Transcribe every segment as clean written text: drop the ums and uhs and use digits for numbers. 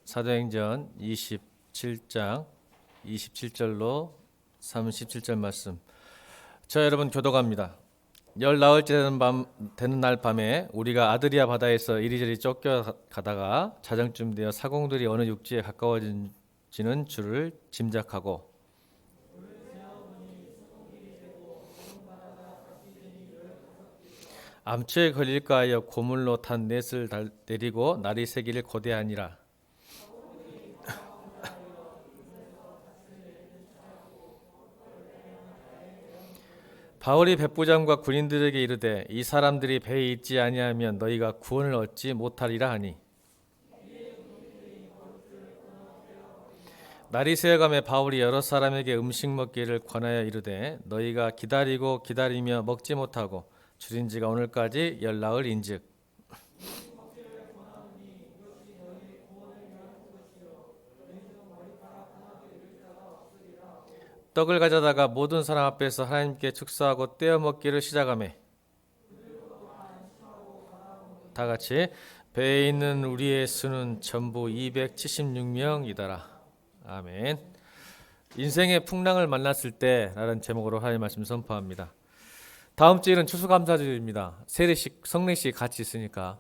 사도행전 27장 27절로 37절 말씀. 저 여러분 교도갑니다. 열 나흘째 되는 날 밤에 우리가 아드리아 바다에서 이리저리 쫓겨가다가 자정쯤 되어 사공들이 어느 육지에 가까워지는 줄을 짐작하고 암초에 걸릴까 하여 고물로 탄 넷을 내리고 날이 새기를 고대하니라. 바울이 백부장과 군인들에게 이르되 이 사람들이 배에 있지 아니하면 너희가 구원을 얻지 못하리라 하니, 날이 새어가매 바울이 여러 사람에게 음식 먹기를 권하여 이르되 너희가 기다리고 기다리며 먹지 못하고 줄인 지가 오늘까지 열 나흘인즉 떡을 가져다가 모든 사람 앞에서 하나님께 축사하고 떼어 먹기를 시작하매 다 같이 배에 있는 우리의 수는 전부 276명이더라. 아멘. 인생의 풍랑을 만났을 때라는 제목으로 하나님의 말씀 선포합니다. 다음 주일은 추수감사주일입니다. 세례식, 성례식 같이 있으니까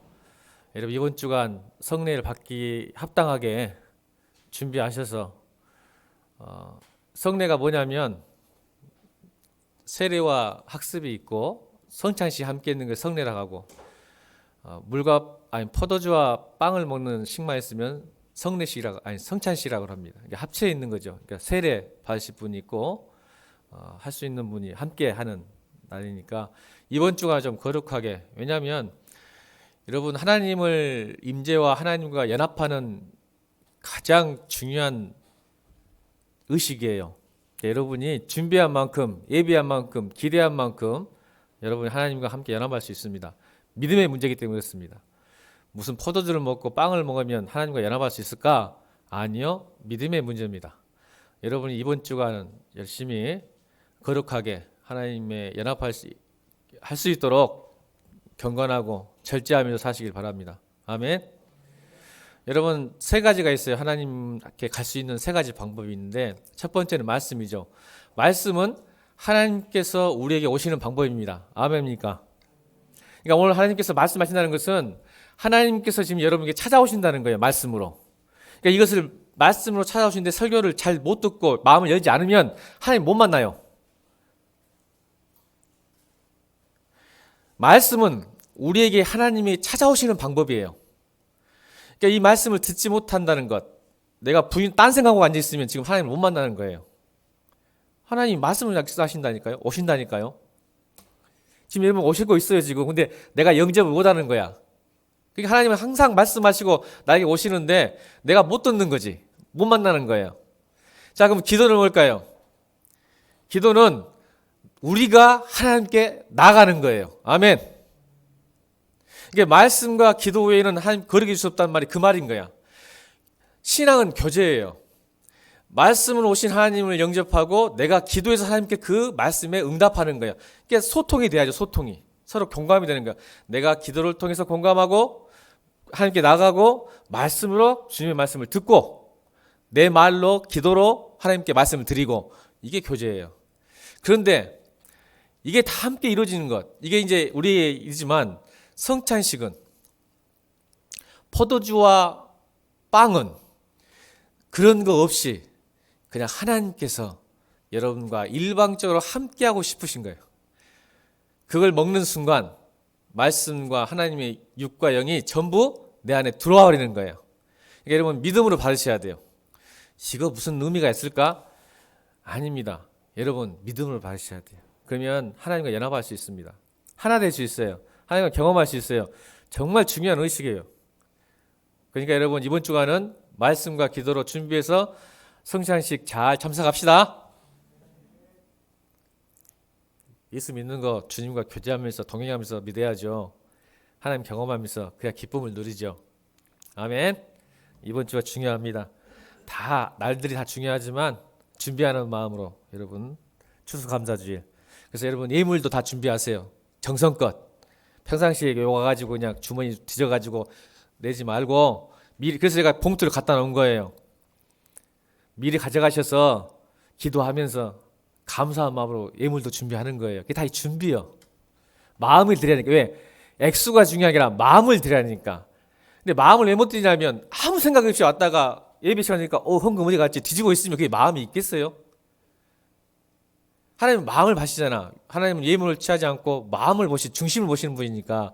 여러분 이번 주간 성례를 받기 합당하게 준비하셔서 성례가 뭐냐면 세례와 학습이 있고 성찬식 함께 있는 게 성례라고 하고 포도주와 빵을 먹는 식만 있으면 성찬식이라고 합니다. 그러니까 합쳐 있는 거죠. 그러니까 세례 받으실 분이 있고 할 수 있는 분이 함께 하는 날이니까 이번 주가 좀 거룩하게, 왜냐하면 여러분 하나님을 임재와 하나님과 연합하는 가장 중요한 의식이에요. 여러분이 준비한 만큼, 예비한 만큼, 기대한 만큼 여러분이 하나님과 함께 연합할 수 있습니다. 믿음의 문제이기 때문에 그렇습니다. 무슨 포도주를 먹고 빵을 먹으면 하나님과 연합할 수 있을까? 아니요, 믿음의 문제입니다. 여러분이 이번 주간은 열심히 거룩하게 하나님의 연합할 수 있도록 경건하고 절제하면서 사시길 바랍니다. 아멘. 여러분 세 가지가 있어요. 하나님께 갈 수 있는 세 가지 방법이 있는데, 첫 번째는 말씀이죠. 말씀은 하나님께서 우리에게 오시는 방법입니다. 아멘입니까? 그러니까 오늘 하나님께서 말씀하신다는 것은 하나님께서 지금 여러분에게 찾아오신다는 거예요. 말씀으로. 그러니까 이것을 말씀으로 찾아오시는데 설교를 잘 못 듣고 마음을 열지 않으면 하나님 못 만나요. 말씀은 우리에게 하나님이 찾아오시는 방법이에요. 그러니까 이 말씀을 듣지 못한다는 것, 내가 딴 생각하고 앉아있으면 지금 하나님을 못 만나는 거예요. 하나님 말씀을 약속하신다니까요. 오신다니까요. 지금 여러분 오실 거 있어요 지금. 근데 내가 영접을 못하는 거야. 그러니까 하나님은 항상 말씀하시고 나에게 오시는데 내가 못 듣는 거지. 못 만나는 거예요. 자, 그럼 기도는 뭘까요? 기도는 우리가 하나님께 나가는 거예요. 아멘. 이게 말씀과 기도 외에는 하나님 거르게 줄 수 없다는 말이 그 말인 거야. 신앙은 교제예요. 말씀으로 오신 하나님을 영접하고 내가 기도해서 하나님께 그 말씀에 응답하는 거예요. 이게 소통이 돼야죠. 소통이. 서로 공감이 되는 거야. 내가 기도를 통해서 공감하고 하나님께 나가고 말씀으로 주님의 말씀을 듣고 내 말로 기도로 하나님께 말씀을 드리고, 이게 교제예요. 그런데 이게 다 함께 이루어지는 것, 이게 이제 우리의 일이지만 성찬식은 포도주와 빵은 그런 거 없이 그냥 하나님께서 여러분과 일방적으로 함께하고 싶으신 거예요. 그걸 먹는 순간 말씀과 하나님의 육과 영이 전부 내 안에 들어와 버리는 거예요. 그러니까 여러분 믿음으로 받으셔야 돼요. 이거 무슨 의미가 있을까? 아닙니다. 여러분 믿음으로 받으셔야 돼요. 그러면 하나님과 연합할 수 있습니다. 하나 될 수 있어요. 하나님과 경험할 수 있어요. 정말 중요한 의식이에요. 그러니까 여러분 이번 주간은 말씀과 기도로 준비해서 성찬식 잘 참석합시다. 예수 믿는 거 주님과 교제하면서 동행하면서 믿어야죠. 하나님 경험하면서 그냥 기쁨을 누리죠. 아멘. 이번 주가 중요합니다. 날들이 다 중요하지만 준비하는 마음으로 여러분 추수감사주일. 그래서 여러분 예물도 다 준비하세요. 정성껏. 평상시에 와가지고 그냥 주머니 뒤져가지고 내지 말고 미리, 그래서 제가 봉투를 갖다 놓은 거예요. 미리 가져가셔서 기도하면서 감사한 마음으로 예물도 준비하는 거예요. 그게 다 준비요. 마음을 드려야 하니까. 왜? 액수가 중요한 게 아니라 마음을 드려야 하니까. 근데 마음을 왜 못 드리냐면 아무 생각 없이 왔다가 예배 시간이니까 헌금 어디 갔지? 뒤지고 있으면 그게 마음이 있겠어요? 하나님은 마음을 봐시잖아. 하나님은 예물을 취하지 않고 마음을 중심을 보시는 분이니까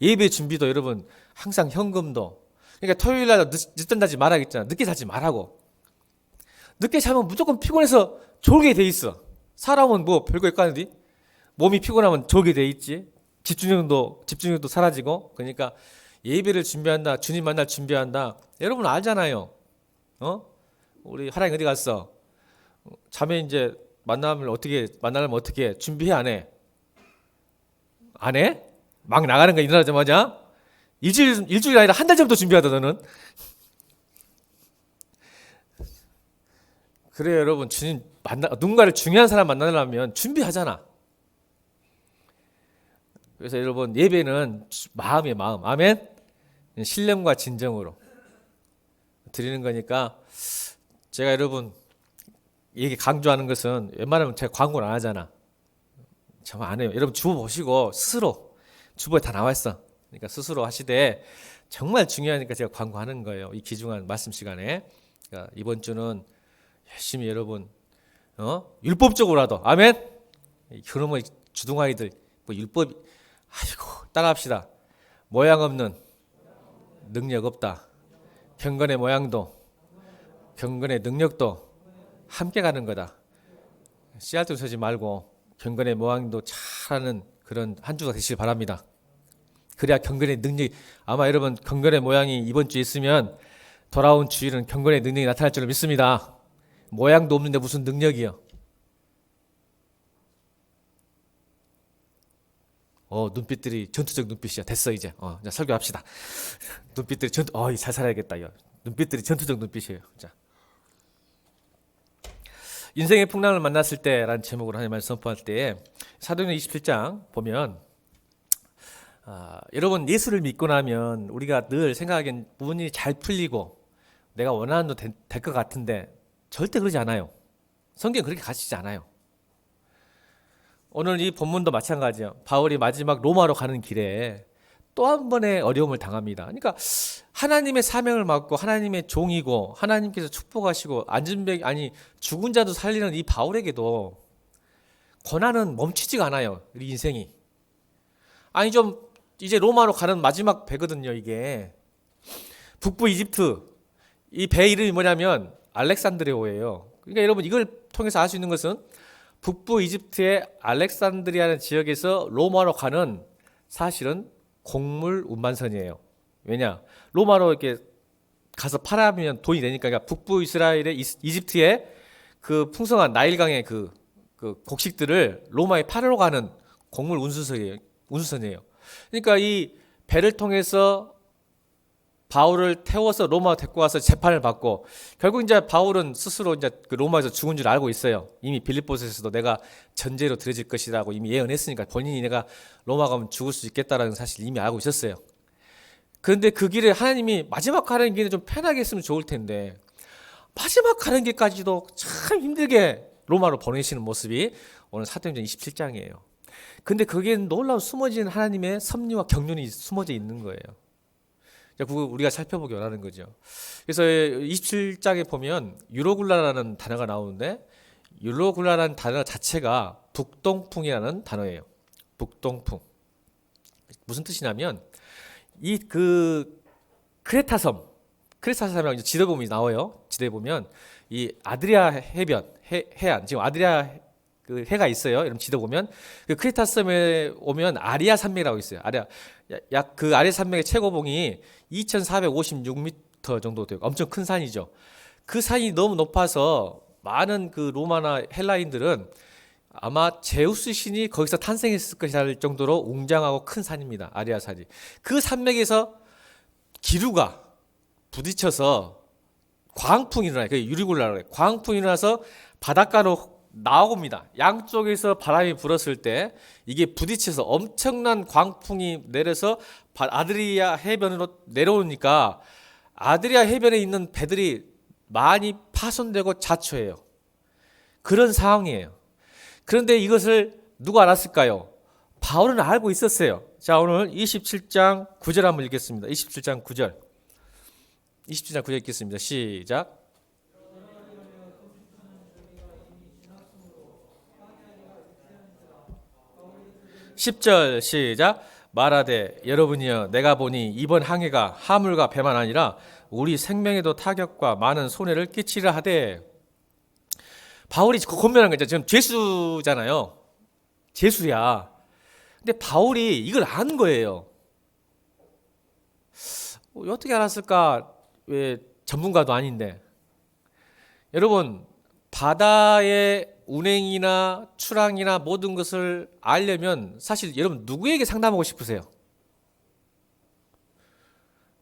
예배 준비도 여러분 항상 현금도. 그러니까 토요일 날 늦던 자지 말아야겠잖아. 늦게 자지 말라고. 늦게 자면 무조건 피곤해서 졸게 돼 있어. 사람은 뭐 별거 있고 하는데 몸이 피곤하면 졸게 돼 있지. 집중력도 사라지고. 그러니까 예배를 준비한다. 주님 만날 준비한다. 여러분 알잖아요. 우리 하나님 어디 갔어? 자매 이제 만나면 어떻게 해? 준비해 안 해? 안 해? 막 나가는 거 일어나자마자 일주일 아니라 한 달 전부터 준비하다 너는. 그래 여러분 주님 누군가를 중요한 사람 만나려면 준비하잖아. 그래서 여러분 예배는 마음이에요. 마음. 아멘. 신령과 진정으로 드리는 거니까 제가 여러분 이게 강조하는 것은 웬만하면 제가 광고를 안 하잖아. 정말 안 해요. 여러분 주보 보시고 스스로 주보에 다 나와 있어. 그러니까 스스로 하시되 정말 중요하니까 제가 광고하는 거예요. 이 귀중한 말씀 시간에. 그러니까 이번 주는 열심히 여러분 율법적으로라도 아멘. 그놈의 주둥아이들 뭐 율법 아이고 따라합시다. 모양 없는 능력 없다. 경건의 모양도 경건의 능력도 함께 가는 거다. 씨알도 서지 말고 경건의 모양도 잘하는 그런 한 주가 되시길 바랍니다. 그래야 경건의 능력이 아마 여러분 경건의 모양이 이번 주에 있으면 돌아온 주일은 경건의 능력이 나타날 줄로 믿습니다. 모양도 없는데 무슨 능력이요? 눈빛들이 전투적 눈빛이야. 됐어 이제. 이제 설교합시다. 눈빛들이 잘 살아야겠다. 눈빛들이 전투적 눈빛이에요. 자, 인생의 풍랑을 만났을 때라는 제목으로 하나님 말씀 선포할 때 사도행전 27장 보면 여러분 예수를 믿고 나면 우리가 늘 생각하기엔 모든 일이 잘 풀리고 내가 원하는 대로 될 것 같은데 절대 그러지 않아요. 성경은 그렇게 가르치지 않아요. 오늘 이 본문도 마찬가지예요. 바울이 마지막 로마로 가는 길에 또 한 번의 어려움을 당합니다. 그러니까 하나님의 사명을 맡고 하나님의 종이고 하나님께서 축복하시고 죽은 자도 살리는 이 바울에게도 고난은 멈추지가 않아요. 우리 인생이. 좀 이제 로마로 가는 마지막 배거든요. 이게 북부 이집트 이 배 이름이 뭐냐면 알렉산드리아예요. 그러니까 여러분 이걸 통해서 알 수 있는 것은 북부 이집트의 알렉산드리아라는 지역에서 로마로 가는 사실은 곡물 운반선이에요. 왜냐? 로마로 이렇게 가서 팔아면 돈이 되니까. 그러니까 북부 이스라엘의 이집트의 그 풍성한 나일강의 그 곡식들을 로마에 팔으러 가는 곡물 운수선이에요. 그러니까 이 배를 통해서 바울을 태워서 로마 데리고 와서 재판을 받고 결국 이제 바울은 스스로 이제 그 로마에서 죽은 줄 알고 있어요. 이미 빌립보서에서도 내가 전제로 들어질 것이라고 이미 예언했으니까 본인이 내가 로마 가면 죽을 수 있겠다라는 사실 이미 알고 있었어요. 그런데 그 길에 하나님이 마지막 가는 길에 좀 편하게 했으면 좋을 텐데 마지막 가는 길까지도 참 힘들게 로마로 보내시는 모습이 오늘 사도행전 27장이에요. 근데 거기에 놀라운 숨어진 하나님의 섭리와 경륜이 숨어져 있는 거예요. 그거 우리가 살펴보기 원하는 거죠. 그래서 27장에 보면 유로굴라라는 단어가 나오는데 유로굴라라는 단어 자체가 북동풍이라는 단어예요. 북동풍. 무슨 뜻이냐면 이 크레타섬이라고 지도에 보면 나와요. 지도에 보면 이 아드리아 해안 지금 아드리아 그 해가 있어요. 여러분 지도 보면 그 크레타 섬에 오면 아리아 산맥이라고 있어요. 그 아리아 산맥의 최고봉이 2,456m 정도 되고 엄청 큰 산이죠. 그 산이 너무 높아서 많은 그 로마나 헬라인들은 아마 제우스 신이 거기서 탄생했을 것이랄 정도로 웅장하고 큰 산입니다. 아리아 산이. 그 산맥에서 기류가 부딪혀서 광풍이 일어나요. 그게 유리굴라라고 해요. 광풍이 일어나서 바닷가로 나옵니다. 양쪽에서 바람이 불었을 때 이게 부딪혀서 엄청난 광풍이 내려서 아드리아 해변으로 내려오니까 아드리아 해변에 있는 배들이 많이 파손되고 자초해요. 그런 상황이에요. 그런데 이것을 누가 알았을까요? 바울은 알고 있었어요. 자, 오늘 27장 9절 한번 읽겠습니다. 27장 9절. 27장 9절 읽겠습니다. 시작. (10절) 시작. 말하되 여러분이여 내가 보니 이번 항해가 화물과 배만 아니라 우리 생명에도 타격과 많은 손해를 끼치려 하되. 바울이 권면한 거죠. 지금 죄수잖아요. 죄수야. 근데 바울이 이걸 아는 거예요. 어떻게 알았을까? 왜 전문가도 아닌데. 여러분, 바다의 운행이나 출항이나 모든 것을 알려면 사실 여러분 누구에게 상담하고 싶으세요?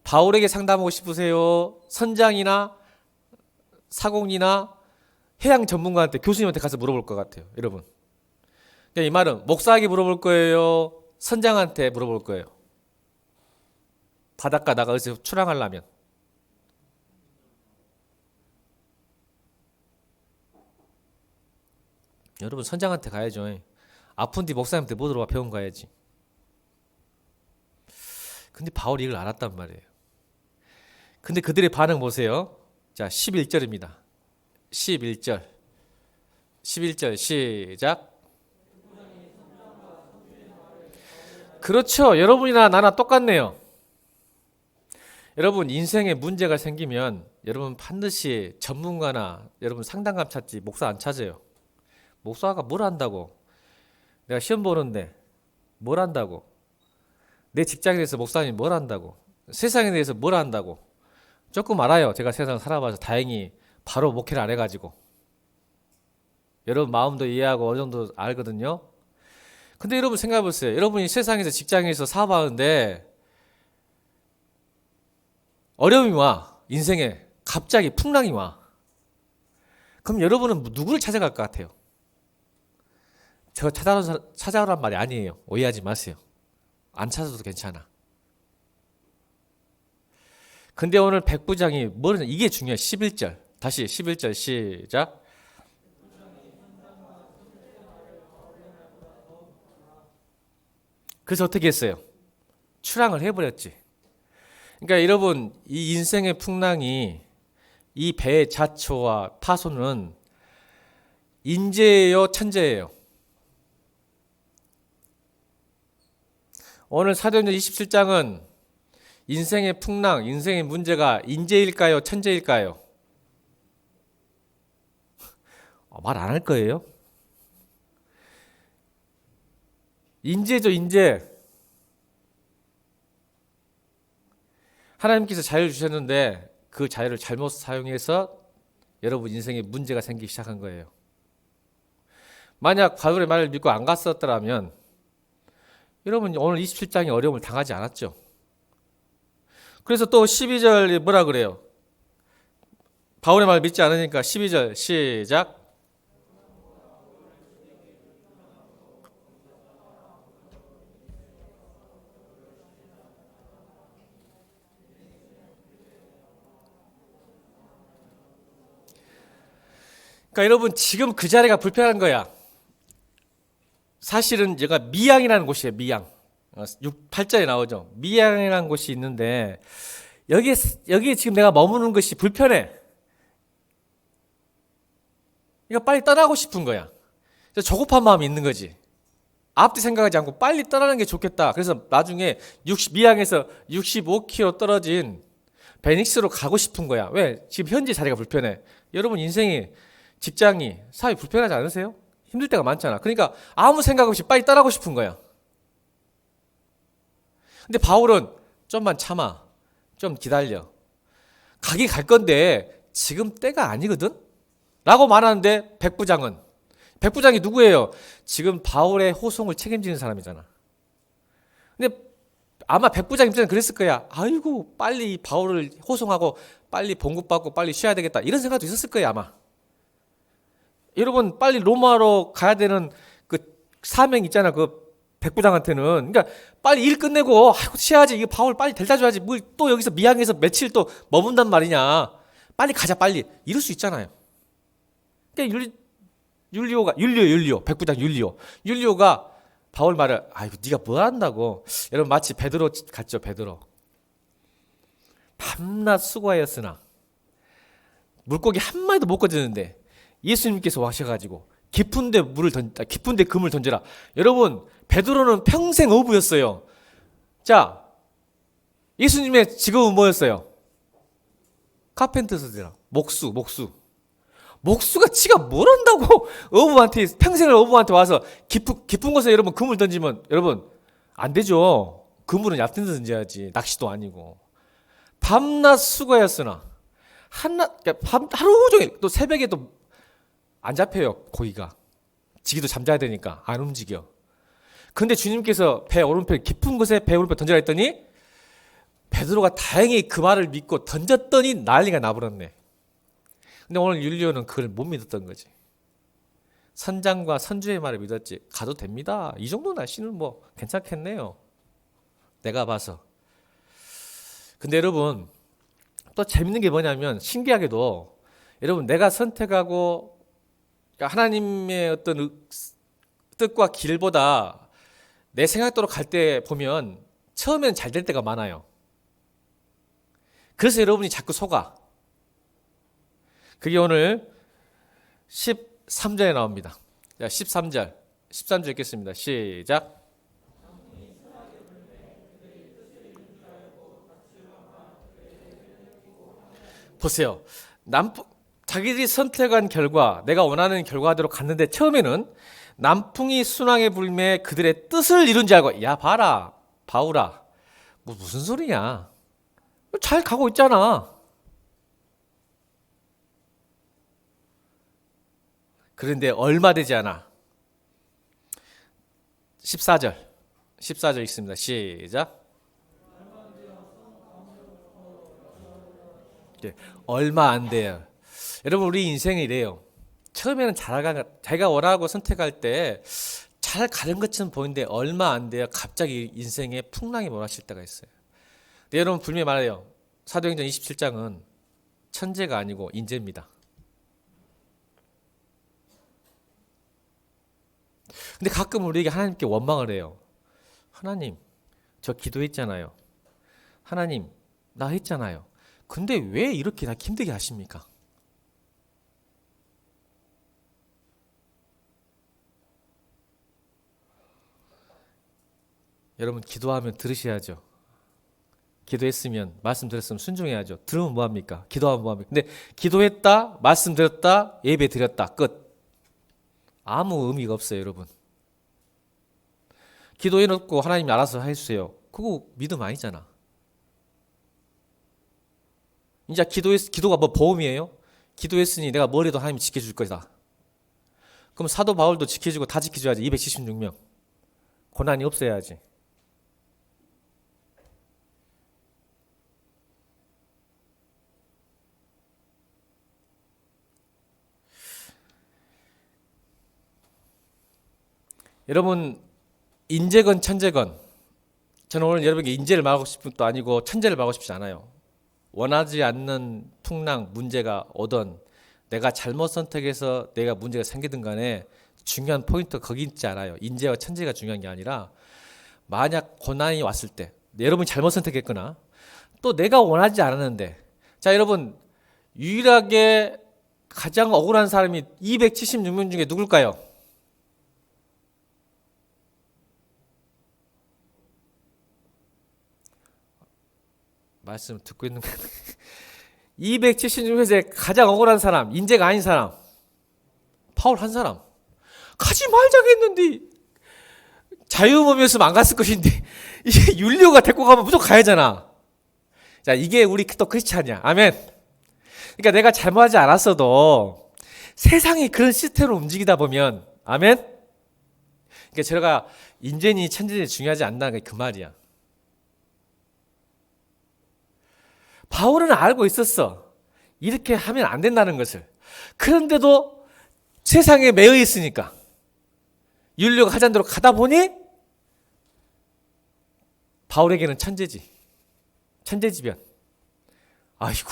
바울에게 상담하고 싶으세요? 선장이나 사공이나 해양 전문가한테, 교수님한테 가서 물어볼 것 같아요, 여러분. 이 말은 목사에게 물어볼 거예요? 선장한테 물어볼 거예요? 바닷가 나가서 출항하려면. 여러분 선장한테 가야죠. 아픈데 목사님한테 못 들어와 병원 가야지. 근데 바울이 이걸 알았단 말이에요. 근데 그들의 반응 보세요. 자, 11절입니다. 11절 시작. 그렇죠. 여러분이나 나나 똑같네요. 여러분 인생에 문제가 생기면 여러분 반드시 전문가나 여러분 상담감 찾지 목사 안 찾아요. 목사가 뭘 한다고? 내가 시험 보는데 뭘 한다고? 내 직장에 대해서 목사님이 뭘 한다고? 세상에 대해서 뭘 한다고? 조금 알아요. 제가 세상 살아봐서 다행히 바로 목회를 안 해가지고. 여러분 마음도 이해하고 어느 정도 알거든요. 근데 여러분 생각해보세요. 여러분이 세상에서 직장에서 사업하는데 어려움이 와. 인생에 갑자기 풍랑이 와. 그럼 여러분은 누구를 찾아갈 것 같아요? 저 찾아오란 말이 아니에요. 오해하지 마세요. 안 찾아도 괜찮아. 근데 오늘 백부장이 뭐는 이게 중요해. 11절. 다시 11절 시작. 그래서 어떻게 했어요? 출항을 해버렸지. 그러니까 여러분 이 인생의 풍랑이 이 배의 자초와 파손은 인재예요, 천재예요? 오늘 사도행전 27장은 인생의 풍랑, 인생의 문제가 인재일까요, 천재일까요? 말 안 할 거예요? 인재죠, 인재. 하나님께서 자유를 주셨는데 그 자유를 잘못 사용해서 여러분 인생에 문제가 생기기 시작한 거예요. 만약 바울의 말을 믿고 안 갔었더라면 여러분 오늘 27장의 어려움을 당하지 않았죠. 그래서 또 12절에 뭐라 그래요? 바울의 말을 믿지 않으니까 12절 시작. 그러니까 여러분 지금 그 자리가 불편한 거야. 사실은 얘가 미양이라는 곳이에요. 미양. 8절에 나오죠. 미양이라는 곳이 있는데 여기에 지금 내가 머무는 것이 불편해. 이거 빨리 떠나고 싶은 거야. 조급한 마음이 있는 거지. 앞뒤 생각하지 않고 빨리 떠나는 게 좋겠다. 그래서 나중에 미양에서 65km 떨어진 베닉스로 가고 싶은 거야. 왜? 지금 현재 자리가 불편해. 여러분 인생이 직장이 사회 불편하지 않으세요? 힘들 때가 많잖아. 그러니까 아무 생각 없이 빨리 떠나고 싶은 거야. 근데 바울은 좀만 참아. 좀 기다려. 가긴 갈 건데 지금 때가 아니거든? 라고 말하는데 백부장이 누구예요? 지금 바울의 호송을 책임지는 사람이잖아. 근데 아마 백부장 입장에서 그랬을 거야. 아이고 빨리 바울을 호송하고 빨리 봉급받고 빨리 쉬어야 되겠다. 이런 생각도 있었을 거야 아마. 여러분 빨리 로마로 가야 되는 그 사명 있잖아. 그 백부장한테는. 그러니까 빨리 일 끝내고 아이고 쉬어야지. 이거 바울 빨리 데려다 줘야지. 뭘 또 여기서 미항에서 며칠 또 머문단 말이냐. 빨리 가자 빨리. 이럴 수 있잖아요. 그러니까 율리오 백부장 율리오가 바울 말을 아이고 네가 뭐 한다고. 여러분 마치 베드로 같죠. 베드로 밤낮 수고하였으나 물고기 한 마리도 못 건지는데 예수님께서 와셔가지고 깊은 데 금을 던져라. 여러분 베드로는 평생 어부였어요. 자, 예수님의 직업은 뭐였어요? 카펜터스더라. 목수가 지가 뭘 한다고 어부한테 평생을 어부한테 와서 깊은 곳에 여러분 금을 던지면 여러분 안 되죠. 그물은 얕은 데 던져야지. 낚시도 아니고. 밤낮 수고하였으나 하루 종일 또 새벽에 또 안 잡혀요. 고기가 지기도 잠자야 되니까 안 움직여. 근데 주님께서 깊은 곳에 배 오른편 던져라 했더니 베드로가 다행히 그 말을 믿고 던졌더니 난리가 나버렸네. 근데 오늘 율리오는 그걸 못 믿었던 거지. 선장과 선주의 말을 믿었지. 가도 됩니다. 이 정도 날씨는 뭐 괜찮겠네요. 내가 봐서. 근데 여러분 또 재밌는 게 뭐냐면 신기하게도 여러분 내가 선택하고 그러니까 하나님의 어떤 뜻과 길보다 내 생각대로 갈 때 보면 처음엔 잘 될 때가 많아요. 그래서 여러분이 자꾸 속아. 그게 오늘 13절에 나옵니다. 자, 13절 읽겠습니다. 시작. 보세요. 자기들이 선택한 결과, 내가 원하는 결과대로 갔는데 처음에는 남풍이 순항에 불매 그들의 뜻을 이룬 줄 알고, 야 봐라 바울아 뭐 무슨 소리냐, 잘 가고 있잖아. 그런데 얼마 되지 않아 14절 읽습니다. 시작. 얼마 안 돼요. 여러분 우리 인생이 이래요. 처음에는 자기가 원하고 선택할 때 잘 가는 것처럼 보이는데 얼마 안 돼요. 갑자기 인생에 풍랑이 몰아칠 때가 있어요. 근데 여러분 분명히 말해요. 사도행전 27장은 천재가 아니고 인재입니다. 근데 가끔 우리에게 하나님께 원망을 해요. 하나님 저 기도했잖아요. 하나님 나 했잖아요. 근데 왜 이렇게 나 힘들게 하십니까? 여러분 기도하면 들으셔야죠. 기도했으면 말씀 들었으면 순종해야죠. 들으면 뭐합니까? 기도하면 뭐합니까? 근데 기도했다, 말씀 들었다, 예배 드렸다, 끝. 아무 의미가 없어요. 여러분 기도해놓고 하나님이 알아서 해주세요. 그거 믿음 아니잖아. 이제 기도가 뭐 보험이에요? 기도했으니 내가 뭘 해도 하나님이 지켜줄 거다. 그럼 사도 바울도 지켜주고 다 지켜줘야지. 276명 고난이 없어야지. 여러분 인재건 천재건 저는 오늘 여러분에게 인재를 말하고 싶은 것도 아니고 천재를 말하고 싶지 않아요. 원하지 않는 풍랑 문제가 오던 내가 잘못 선택해서 내가 문제가 생기든 간에 중요한 포인트가 거기 있지 않아요. 인재와 천재가 중요한 게 아니라 만약 고난이 왔을 때 여러분이 잘못 선택했거나 또 내가 원하지 않았는데, 자 여러분 유일하게 가장 억울한 사람이 276명 중에 누굴까요? 말씀 듣고 있는 거 276명에서 가장 억울한 사람, 인재가 아닌 사람, 바울 한 사람. 가지 말자고 했는데 자유범이었으면 안 갔을 것인데 이게 율리오가 데리고 가면 무조건 가야잖아. 자 이게 우리 또 크리스찬이야. 아멘. 그러니까 내가 잘못하지 않았어도 세상이 그런 시스템으로 움직이다 보면, 아멘. 그러니까 제가 인재니 천재니 중요하지 않다는 게 그 말이야. 바울은 알고 있었어. 이렇게 하면 안 된다는 것을. 그런데도 세상에 매여 있으니까 율리오가 하자는 대로 가다 보니 바울에게는 천재지변. 아이고,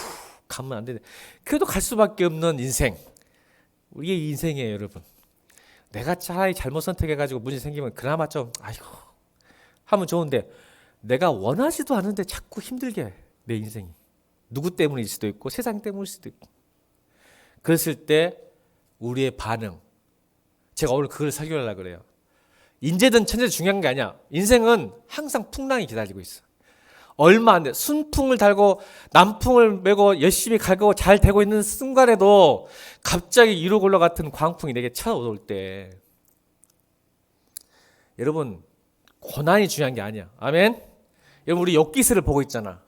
가면 안 되네. 그래도 갈 수밖에 없는 인생. 우리의 인생이에요, 여러분. 내가 차라리 잘못 선택해가지고 문제 생기면 그나마 좀 아이고 하면 좋은데, 내가 원하지도 않은데 자꾸 힘들게 해, 내 인생이. 누구 때문일 수도 있고 세상 때문일 수도 있고. 그랬을 때 우리의 반응, 제가 오늘 그걸 설교하려고 그래요. 인재든 천재든 중요한 게 아니야. 인생은 항상 풍랑이 기다리고 있어. 얼마 안 돼. 순풍을 달고 남풍을 메고 열심히 갈고 잘 되고 있는 순간에도 갑자기 이루골로 같은 광풍이 내게 쳐올 때, 여러분, 고난이 중요한 게 아니야. 아멘? 여러분, 우리 욥기서를 보고 있잖아.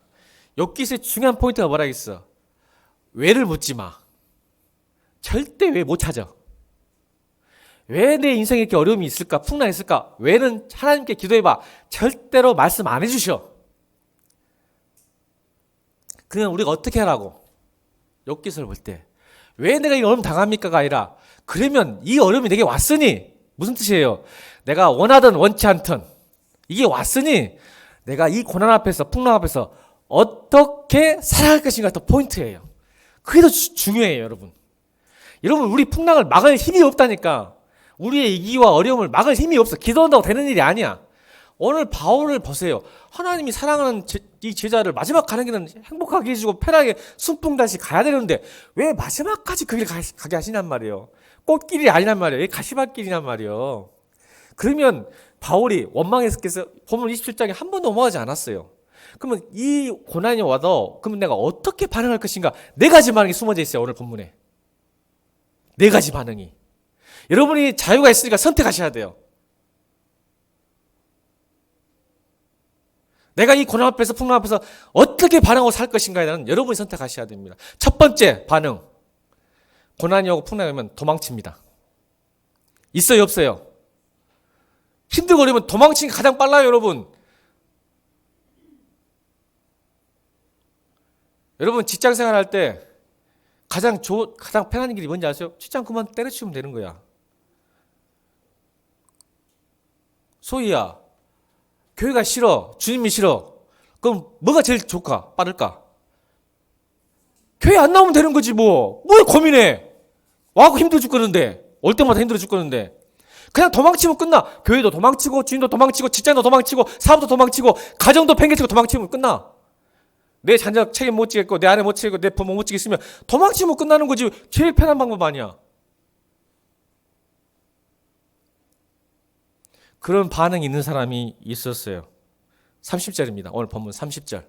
욥기서의 중요한 포인트가 뭐라겠어? 왜를 묻지 마. 절대 왜 못 찾아. 왜 내 인생에 이렇게 어려움이 있을까? 풍랑이 있을까? 왜는 하나님께 기도해봐. 절대로 말씀 안 해주셔. 그냥 우리가 어떻게 하라고? 욥기서를 볼 때 왜 내가 이 어려움 당합니까가 아니라, 그러면 이 어려움이 내게 왔으니, 무슨 뜻이에요? 내가 원하든 원치 않든 이게 왔으니 내가 이 고난 앞에서, 풍랑 앞에서 어떻게 살아갈 것인가 더 포인트예요. 그게 더 중요해요, 여러분. 여러분, 우리 풍랑을 막을 힘이 없다니까. 우리의 이기와 어려움을 막을 힘이 없어. 기도한다고 되는 일이 아니야. 오늘 바울을 보세요. 하나님이 사랑하는 이 제자를 마지막 가는 길은 행복하게 해주고 편하게 순풍달시 가야 되는데 왜 마지막까지 그 길 가게 하시냔 말이에요. 꽃길이 아니란 말이에요. 왜 가시밭길이란 말이에요. 그러면 바울이 원망해서 본문 27장에 한 번도 넘어가지 않았어요. 그러면 이 고난이 와도 그러면 내가 어떻게 반응할 것인가? 네 가지 반응이 숨어져 있어요, 오늘 본문에. 네 가지 반응이. 여러분이 자유가 있으니까 선택하셔야 돼요. 내가 이 고난 앞에서, 풍랑 앞에서 어떻게 반응하고 살 것인가에 대한 여러분이 선택하셔야 됩니다. 첫 번째 반응. 고난이 오고 풍랑이 오면 도망칩니다. 있어요, 없어요? 힘들고 어려우면 도망치는 게 가장 빨라요, 여러분. 여러분, 직장 생활할 때 가장 편한 길이 뭔지 아세요? 직장 그만 때려치우면 되는 거야. 소희야, 교회가 싫어, 주님이 싫어. 그럼 뭐가 제일 좋을까? 빠를까? 교회 안 나오면 되는 거지 뭐. 뭘 고민해. 와고 힘들어 죽겠는데. 올 때마다 힘들어 죽겠는데. 그냥 도망치면 끝나. 교회도 도망치고, 주님도 도망치고, 직장도 도망치고, 사업도 도망치고, 가정도 팽개치고 도망치면 끝나. 내 자녀 책임 못 지겠고, 내 아내 못 지겠고, 내 부모 못 지겠으면 도망치면 끝나는 거지. 제일 편한 방법 아니야. 그런 반응이 있는 사람이 있었어요. 30절입니다. 오늘 본문 30절.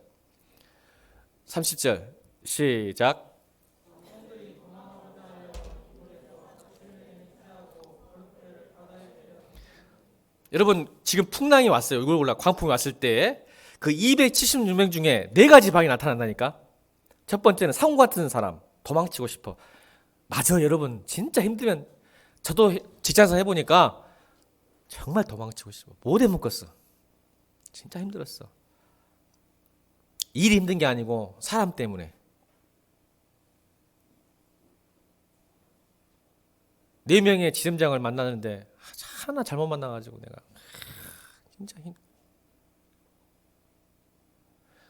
30절 시작. 여러분, 지금 풍랑이 왔어요. 이걸 몰라. 광풍이 왔을 때 그 276명 중에 네 가지 반응이 나타난다니까. 첫 번째는 상우 같은 사람, 도망치고 싶어. 맞아, 여러분. 진짜 힘들면, 저도 직장에서 해보니까 정말 도망치고 싶어. 못 해먹겠어. 진짜 힘들었어. 일이 힘든 게 아니고 사람 때문에. 네 명의 지점장을 만나는데 하나 잘못 만나가지고 내가 진짜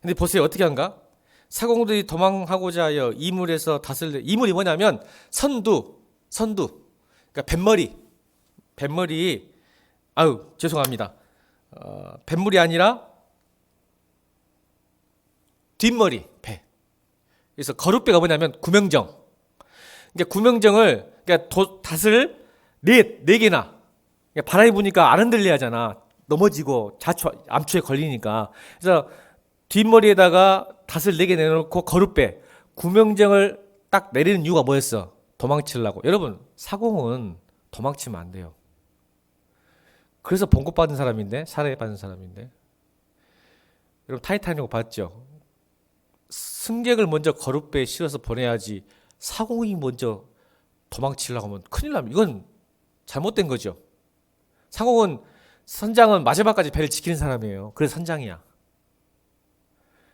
근데 보세요, 어떻게 한가? 사공들이 도망하고자 하여 이물에서 다스릴. 이물이 뭐냐면 선두. 그러니까 뱃머리. 아유, 죄송합니다. 뱃물이 아니라 뒷머리, 배. 그래서 거룻배가 뭐냐면 구명정. 그러니까 구명정을, 그러니까 닷을 네 개나. 그러니까 바람이 부니까 안 흔들려야 하잖아. 넘어지고 암초에 걸리니까. 그래서 뒷머리에다가 닷을 4개 내놓고 거룻배, 구명정을 딱 내리는 이유가 뭐였어? 도망치려고. 여러분, 사공은 도망치면 안 돼요. 그래서 봉급받은 사람인데, 살해받은 사람인데. 여러분, 타이타닉 봤죠? 승객을 먼저 거룻배에 실어서 보내야지 사공이 먼저 도망치려고 하면 큰일 납니다. 이건 잘못된 거죠. 선장은 마지막까지 배를 지키는 사람이에요. 그래서 선장이야.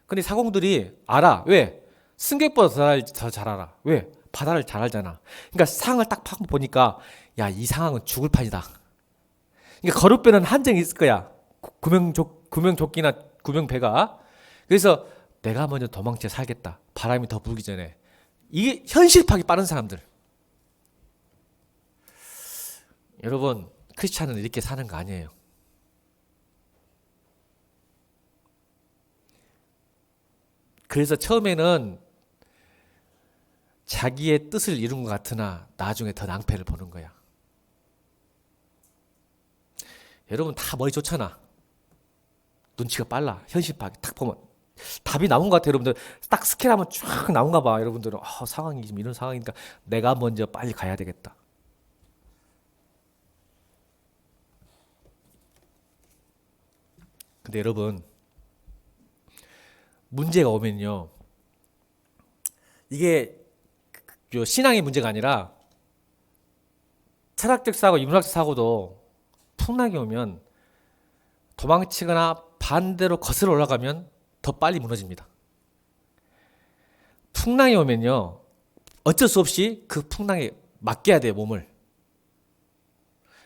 근데 사공들이 알아. 왜? 승객보다 더 잘 알아. 왜? 바다를 잘 알잖아. 그러니까 상황을 딱 보니까, 야, 이 상황은 죽을 판이다. 그러니까 거룻배는 한정이 있을 거야. 구명조끼나 구명배가. 그래서 내가 먼저 도망쳐 살겠다. 바람이 더 불기 전에. 이게 현실파기 빠른 사람들. 여러분, 크리스찬은 이렇게 사는 거 아니에요. 그래서 처음에는 자기의 뜻을 이룬 것 같으나 나중에 더 낭패를 보는 거야. 여러분 다 머리 좋잖아. 눈치가 빨라. 현실파 딱 보면 답이 나온 것 같아요. 여러분들 딱 스캔하면 쫙 나온가 봐. 여러분들은 상황이 지금 이런 상황이니까 내가 먼저 빨리 가야 되겠다. 근데 여러분, 문제가 오면요, 이게 신앙의 문제가 아니라 철학적 사고, 인문학적 사고도 풍랑이 오면 도망치거나 반대로 거슬러 올라가면 더 빨리 무너집니다. 풍랑이 오면요, 어쩔 수 없이 그 풍랑에 맡겨야 돼요, 몸을.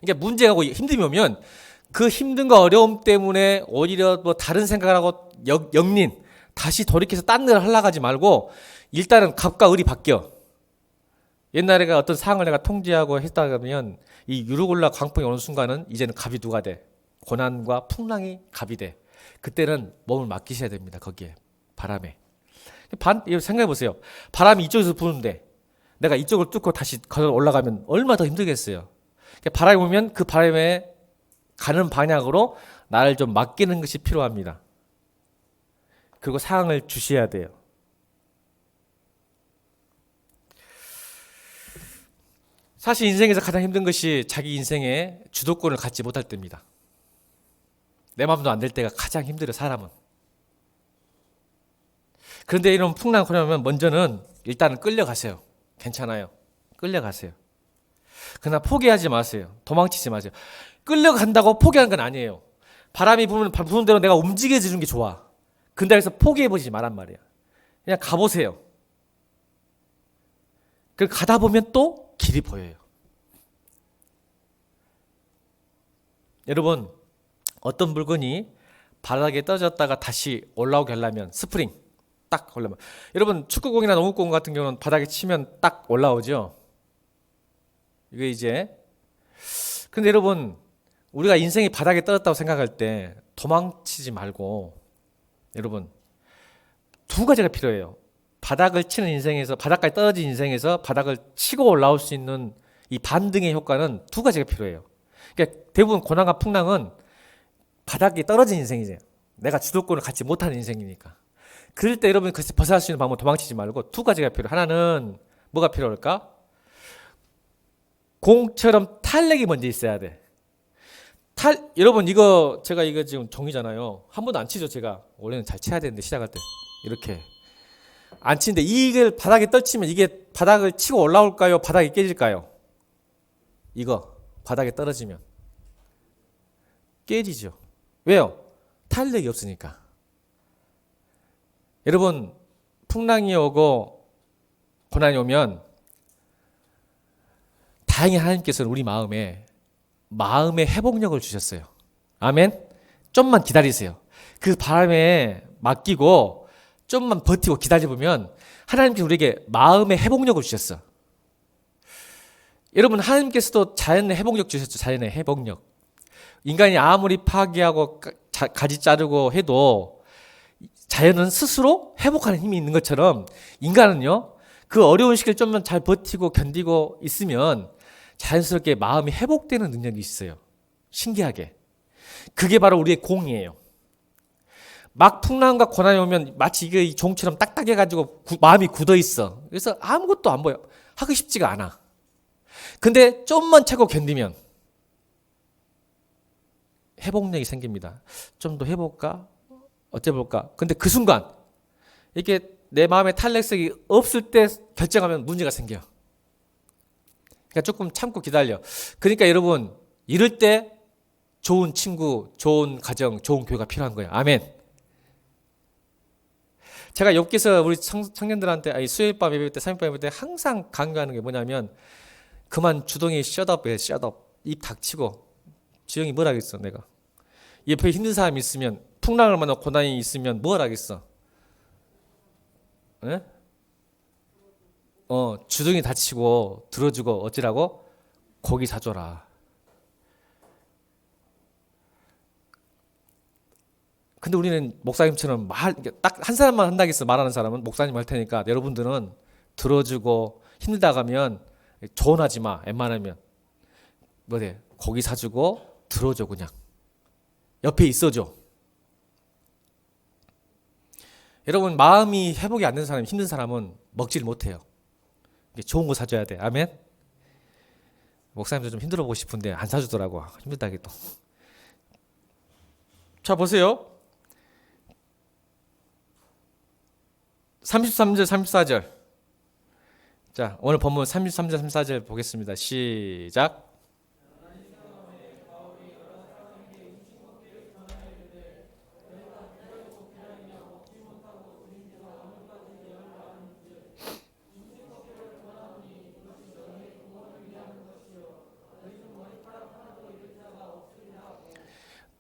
그러니까 문제가 오고 힘듦이 오면 그 힘든과 어려움 때문에 오히려 뭐 다른 생각을 하고 역린 다시 돌이켜서 딴 일을 하려고 하지 말고 일단은 갑과 을이 바뀌어. 옛날에가 어떤 상황을 내가 통제하고 했다 그러면 이 유르골라 광풍이 오는 순간은 이제는 갑이 누가 돼? 고난과 풍랑이 갑이 돼. 그때는 몸을 맡기셔야 됩니다. 거기에 바람에. 생각해 보세요. 바람이 이쪽에서 부는데 내가 이쪽을 뚫고 다시 걸어 올라가면 얼마나 더 힘들겠어요. 바람이 오면 그 바람에 가는 방향으로 나를 좀 맡기는 것이 필요합니다. 그리고 상황을 주셔야 돼요. 사실 인생에서 가장 힘든 것이 자기 인생의 주도권을 갖지 못할 때입니다. 내 마음도 안 될 때가 가장 힘들어요, 사람은. 그런데 이런 풍랑 고난하면 먼저는 일단은 끌려가세요. 괜찮아요. 끌려가세요. 그러나 포기하지 마세요. 도망치지 마세요. 끌려간다고 포기하는 건 아니에요. 바람이 부는 대로 내가 움직여주는 게 좋아. 근데 그래서 포기해보지 말란 말이야. 그냥 가보세요. 그 가다 보면 또 길이 보여요. 여러분, 어떤 물건이 바닥에 떨어졌다가 다시 올라오게 하려면 스프링 딱 올라오면, 여러분 축구공이나 농구공 같은 경우는 바닥에 치면 딱 올라오죠. 이게 이제, 근데 여러분, 우리가 인생이 바닥에 떨어졌다고 생각할 때 도망치지 말고, 여러분 두 가지가 필요해요. 바닥을 치는 인생에서, 바닥까지 떨어진 인생에서 바닥을 치고 올라올 수 있는 이 반등의 효과는 두 가지가 필요해요. 그러니까 대부분 고난과 풍랑은 바닥에 떨어진 인생이죠. 내가 주도권을 갖지 못하는 인생이니까. 그럴 때 여러분 그래서 벗어날 수 있는 방법, 도망치지 말고 두 가지가 필요해요. 하나는 뭐가 필요할까? 공처럼 탄력이 먼저 있어야 돼. 여러분 제가 이거 지금 종이잖아요. 한 번도 안 치죠. 제가 원래는 잘 쳐야 되는데 시작할 때 이렇게 안 치는데, 이걸 바닥에 떨치면 이게 바닥을 치고 올라올까요? 바닥이 깨질까요? 이거 바닥에 떨어지면 깨지죠. 왜요? 탄력이 없으니까. 여러분, 풍랑이 오고 고난이 오면 다행히 하나님께서는 우리 마음에 회복력을 주셨어요. 아멘. 좀만 기다리세요. 그 바람에 맡기고 좀만 버티고 기다려보면 하나님께서 우리에게 마음의 회복력을 주셨어. 여러분, 하나님께서도 자연의 회복력 주셨죠. 자연의 회복력. 인간이 아무리 파괴하고 가지 자르고 해도 자연은 스스로 회복하는 힘이 있는 것처럼 인간은요, 그 어려운 시기를 좀만 잘 버티고 견디고 있으면 자연스럽게 마음이 회복되는 능력이 있어요. 신기하게. 그게 바로 우리의 공이에요. 막 풍랑과 고난이 오면 마치 이게 종처럼 딱딱해가지고 마음이 굳어 있어. 그래서 아무것도 안 보여. 하고 싶지가 않아. 근데 좀만 참고 견디면 회복력이 생깁니다. 좀 더 해볼까? 어째볼까? 근데 그 순간 이렇게 내 마음에 탄력성이 없을 때 결정하면 문제가 생겨. 그러니까 조금 참고 기다려. 그러니까 여러분, 이럴 때 좋은 친구, 좋은 가정, 좋은 교회가 필요한 거예요. 아멘. 제가 욥기서 우리 청년들한테 수요일 밤 예배 때, 삼일밤 예배 때 항상 강조하는 게 뭐냐면, 그만 주동이 shut up 해, shut up. 입 닥치고. 주영이 뭐라 그랬어, 내가. 옆에 힘든 사람이 있으면 풍랑을 만나 고난이 있으면 뭘 하겠어? 예? 주둥이 다치고 들어주고 어찌라고? 고기 사줘라. 근데 우리는 목사님처럼 딱 한 사람만 한다겠어. 말하는 사람은 목사님 할 테니까 여러분들은 들어주고 힘들다 가면 조언하지 마. 웬만하면 뭐래? 고기 사주고 들어줘. 그냥 옆에 있어줘. 여러분, 마음이 회복이 안 되는 사람이, 힘든 사람은 먹지를 못해요. 좋은 거 사줘야 돼. 아멘. 목사님도 좀 힘들어 보고 싶은데 안 사주더라고. 힘들다게 또. 자, 보세요. 33절 34절. 자, 오늘 본문 33절 34절 보겠습니다. 시작.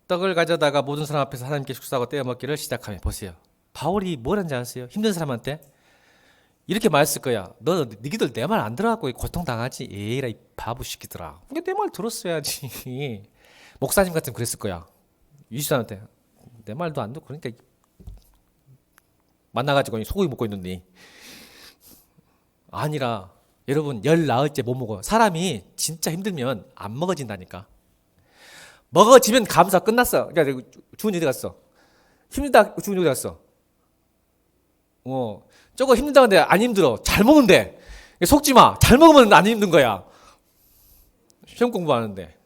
떡을 가져다가 모든 사람 앞에서 하나님께 축사하고 떼어 먹기를 시작하며. 보세요. 바울이 뭘 한지 아세요? 힘든 사람한테 이렇게 말했을 거야. 너희들 내 말 안 들어갖고 고통당하지. 에이라 이 바보 시키더라. 내 말 들었어야지. 목사님 같으면 그랬을 거야. 유시단한테 내 말도 안 듣고 그러니까 만나가지고 소고기 먹고 있는데. 아니라 여러분, 열 나흘째 못 먹어. 사람이 진짜 힘들면 안 먹어진다니까. 먹어지면 감사 끝났어. 그러니까 주은이 어디 갔어? 힘들다. 주은이 어디 갔어? 저거 힘들다 근데 안 힘들어. 잘 먹는데. 속지 마. 잘 먹으면 안 힘든 거야. 시험 공부하는데.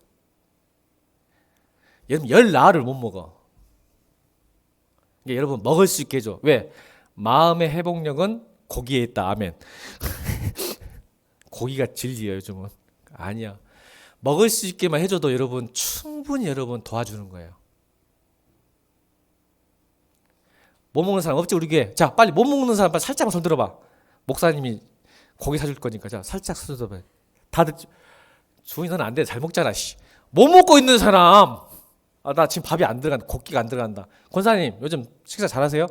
여러분, 열 나흘을 못 먹어. 그러니까 여러분, 먹을 수 있게 해줘. 왜? 마음의 회복력은 고기에 있다. 아멘. 고기가 진리예요, 요즘은. 아니야. 먹을 수 있게만 해줘도 여러분 충분히 여러분 도와주는 거예요. 못 먹는 사람 없지 우리 교회? 자, 빨리 못 먹는 사람 빨리 살짝만 손 들어봐. 목사님이 고기 사줄 거니까. 자, 살짝 손 들어봐. 다들 주인이 너는 안 돼. 잘 먹잖아. 씨. 못 먹고 있는 사람. 나 지금 밥이 안 들어간다. 고기가 안 들어간다. 권사님 요즘 식사 잘하세요?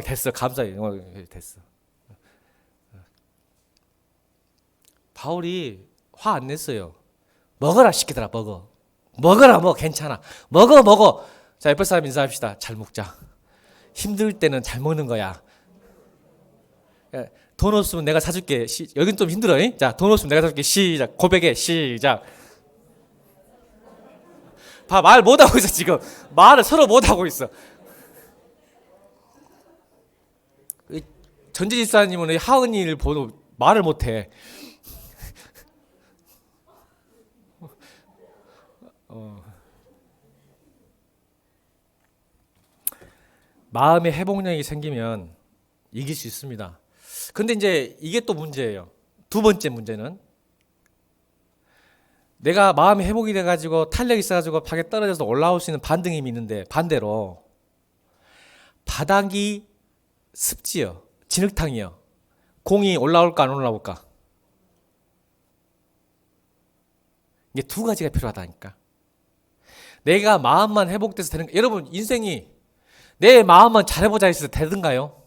됐어. 감사해. 됐어. 바울이 화 안 냈어요. 먹어라 시키더라. 먹어라. 괜찮아. 먹어. 자, 옆에 사람 인사합시다. 잘 먹자. 힘들 때는 잘 먹는 거야. 돈 없으면 내가 사줄게. 여긴 좀 힘들어. 자, 돈 없으면 내가 사줄게. 시작. 고백해. 시작. 말 못하고 있어 지금. 말을 서로 못하고 있어. 전재 집사님은 하은이를 보고 말을 못해. 마음의 회복력이 생기면 이길 수 있습니다. 근데 이제 이게 또 문제예요. 두 번째 문제는 내가 마음이 회복이 돼가지고 탄력이 있어가지고 벽에 떨어져서 올라올 수 있는 반등 힘이 있는데 반대로 바닥이 습지요. 진흙탕이요. 공이 올라올까 안 올라올까? 이게 두 가지가 필요하다니까. 내가 마음만 회복돼서 되는 거. 여러분 인생이 내 마음만 잘해보자 했을 때 되든가요?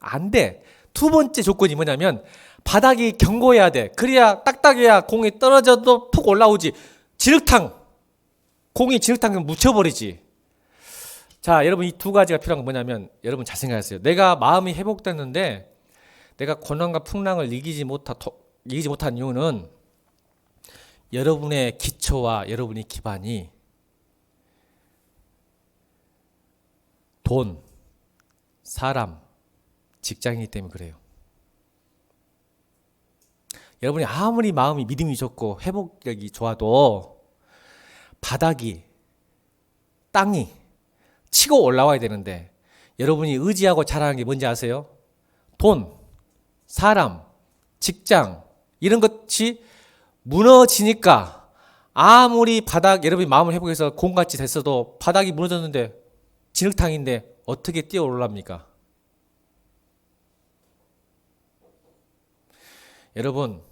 안 돼. 두 번째 조건이 뭐냐면 바닥이 견고해야 돼. 그래야 딱딱해야 공이 떨어져도 푹 올라오지. 진흙탕. 공이 진흙탕에 묻혀버리지. 자, 여러분 이 두 가지가 필요한 건 뭐냐면 여러분 잘 생각하세요. 내가 마음이 회복됐는데 내가 고난과 풍랑을 이기지 못한 이유는 여러분의 기초와 여러분의 기반이 돈, 사람, 직장이기 때문에 그래요. 여러분이 아무리 마음이 믿음이 좋고 회복력이 좋아도 바닥이 땅이 치고 올라와야 되는데 여러분이 의지하고 잘하는 게 뭔지 아세요? 돈, 사람, 직장 이런 것이 무너지니까 아무리 여러분이 마음을 회복해서 공같이 됐어도 바닥이 무너졌는데 진흙탕인데 어떻게 뛰어 올라옵니까? 여러분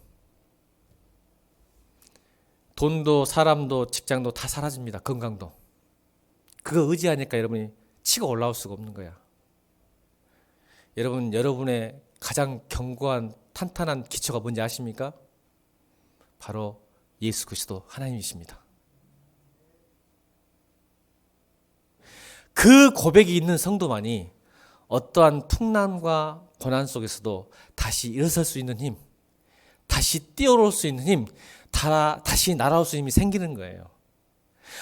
돈도 사람도 직장도 다 사라집니다. 건강도. 그거 의지하니까 여러분이 치고 올라올 수가 없는 거야. 여러분, 여러분의 가장 견고한 탄탄한 기초가 뭔지 아십니까? 바로 예수 그리스도 하나님이십니다. 그 고백이 있는 성도만이 어떠한 풍랑과 고난 속에서도 다시 일어설 수 있는 힘, 다시 뛰어올 수 있는 힘, 다시 날아올 수 있는 힘이 생기는 거예요.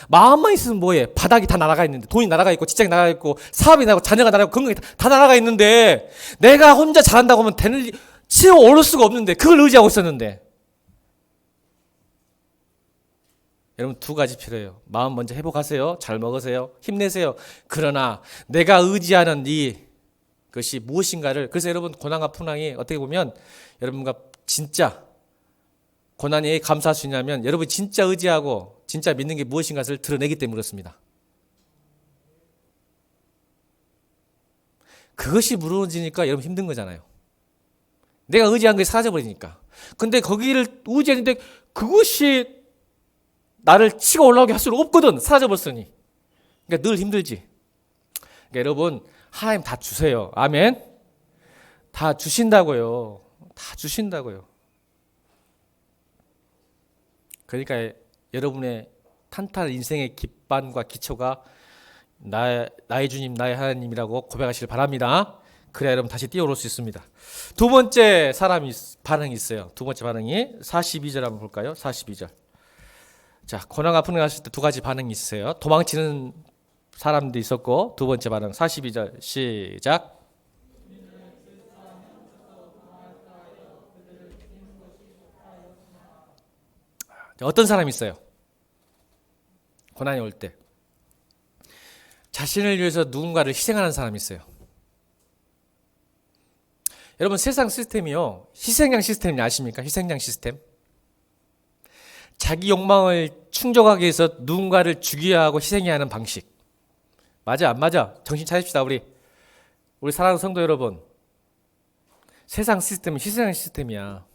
마음만 있으면 뭐해? 바닥이 다 날아가 있는데, 돈이 날아가 있고, 직장이 날아가 있고, 사업이 날아가고, 자녀가 날아가고, 건강이 다 날아가 있는데, 내가 혼자 잘한다고 하면 치어 오를 수가 없는데, 그걸 의지하고 있었는데. 여러분, 두 가지 필요해요. 마음 먼저 회복하세요. 잘 먹으세요. 힘내세요. 그러나 내가 의지하는 것이 무엇인가를, 그래서 여러분, 고난과 풍랑이 어떻게 보면 여러분과 진짜 고난이 감사할 수 있냐면 여러분이 진짜 의지하고 진짜 믿는 게 무엇인가를 드러내기 때문에 그렇습니다. 그것이 무너지니까 여러분 힘든 거잖아요. 내가 의지한 것이 사라져버리니까. 근데 거기를 의지했는데 그것이 나를 치고 올라오게 할 수는 없거든. 사라져버렸으니. 그러니까 늘 힘들지. 그러니까 여러분, 하나님 다 주세요. 아멘. 다 주신다고요. 다 주신다고요. 그러니까 여러분의 탄탄한 인생의 기반과 기초가 나의 주님, 나의 하나님이라고 고백하시길 바랍니다. 그래야 여러분 다시 뛰어오를 수 있습니다. 두 번째 반응이 있어요. 두 번째 반응이 42절 한번 볼까요? 42절. 자, 고난과 풍랑을 하실 때 두 가지 반응이 있어요. 도망치는 사람도 있었고, 두 번째 반응 42절 시작. 어떤 사람이 있어요? 고난이 올 때 자신을 위해서 누군가를 희생하는 사람이 있어요. 여러분, 세상 시스템이요, 희생양 시스템이 아십니까? 희생양 시스템. 자기 욕망을 충족하기 위해서 누군가를 죽여야 하고 희생해야 하는 방식. 맞아 안 맞아? 정신 차립시다. 우리 사랑하는 성도 여러분, 세상 시스템은 희생양 시스템이야.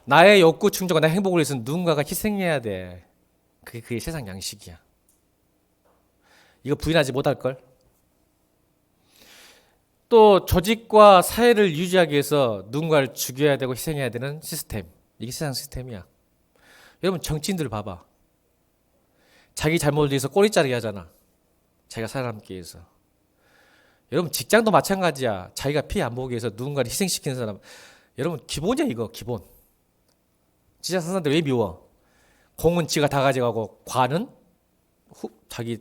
나의 욕구 충족과 나의 행복을 위해서 누군가가 희생해야 돼. 그게 세상 양식이야. 이거 부인하지 못할걸? 또 조직과 사회를 유지하기 위해서 누군가를 죽여야 되고 희생해야 되는 시스템. 이게 세상 시스템이야. 여러분, 정치인들 봐봐. 자기 잘못을 위해서 꼬리자르기 하잖아. 자기가 살아남기 위해서. 여러분, 직장도 마찬가지야. 자기가 피해 안 보기 위해서 누군가를 희생시키는 사람. 여러분, 기본이야 이거. 기본. 직장 상사들 왜 미워? 공은 지가 다 가져가고 과는 자기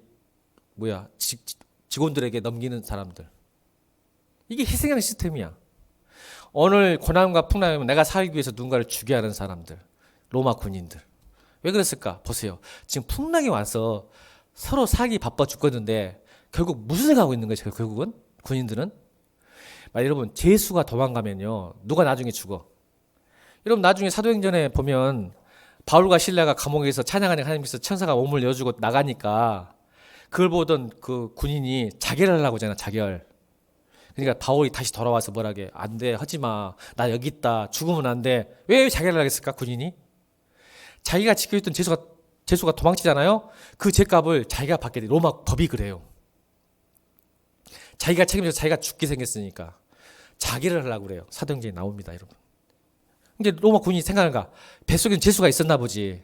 직원들에게 넘기는 사람들. 이게 희생하는 시스템이야. 오늘 고난과 풍랑이면 내가 살기 위해서 누군가를 죽여야 하는 사람들. 로마 군인들. 왜 그랬을까? 보세요. 지금 풍랑이 와서 서로 살기 바빠 죽겠는데 결국 무슨 생각하고 있는 거죠? 결국은 군인들은. 여러분, 제수가 도망가면요, 누가 나중에 죽어? 여러분, 나중에 사도행전에 보면 바울과 실라가 감옥에서 찬양하는 하나님께서 천사가 몸을 여주고 나가니까 그걸 보던 그 군인이 자결을 하려고 하잖아. 자결. 그러니까 바울이 다시 돌아와서 뭐라게, 안 돼, 하지마, 나 여기 있다, 죽으면 안 돼. 왜 자결을 하겠을까? 군인이 자기가 지켜있던 제수가 도망치잖아요. 그 죄값을 자기가 받게 돼. 로마 법이 그래요. 자기가 책임져서 자기가 죽게 생겼으니까 자결을 하려고 그래요. 사도행전에 나옵니다, 여러분. 이게 로마 군인이 생각하는가? 뱃속에는 제수가 있었나 보지.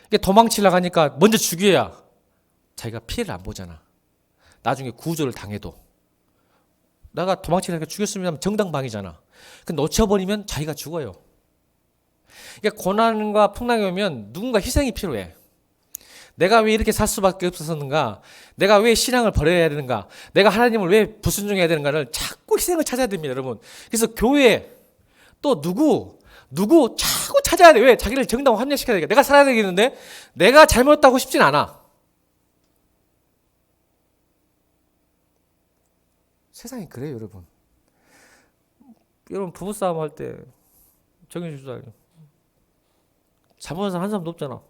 이게 도망치려고 하니까 먼저 죽여야 자기가 피해를 안 보잖아. 나중에 구조를 당해도. 내가 도망치려니까 죽였으면 정당방위잖아. 근데 놓쳐버리면 자기가 죽어요. 그러니까 고난과 풍랑이 오면 누군가 희생이 필요해. 내가 왜 이렇게 살 수밖에 없었는가? 내가 왜 신앙을 버려야 되는가? 내가 하나님을 왜 불순종해야 되는가를 자꾸 희생을 찾아야 됩니다, 여러분. 그래서 교회 또 누구 자꾸 찾아야 돼. 왜? 자기를 정당화 합리화시켜야 되니까. 내가 살아야 되겠는데 내가 잘못했다고 싶진 않아. 세상이 그래요, 여러분. 여러분, 부부싸움 할 때 정해주잖아요. 잘못한 사람 한 사람도 없잖아.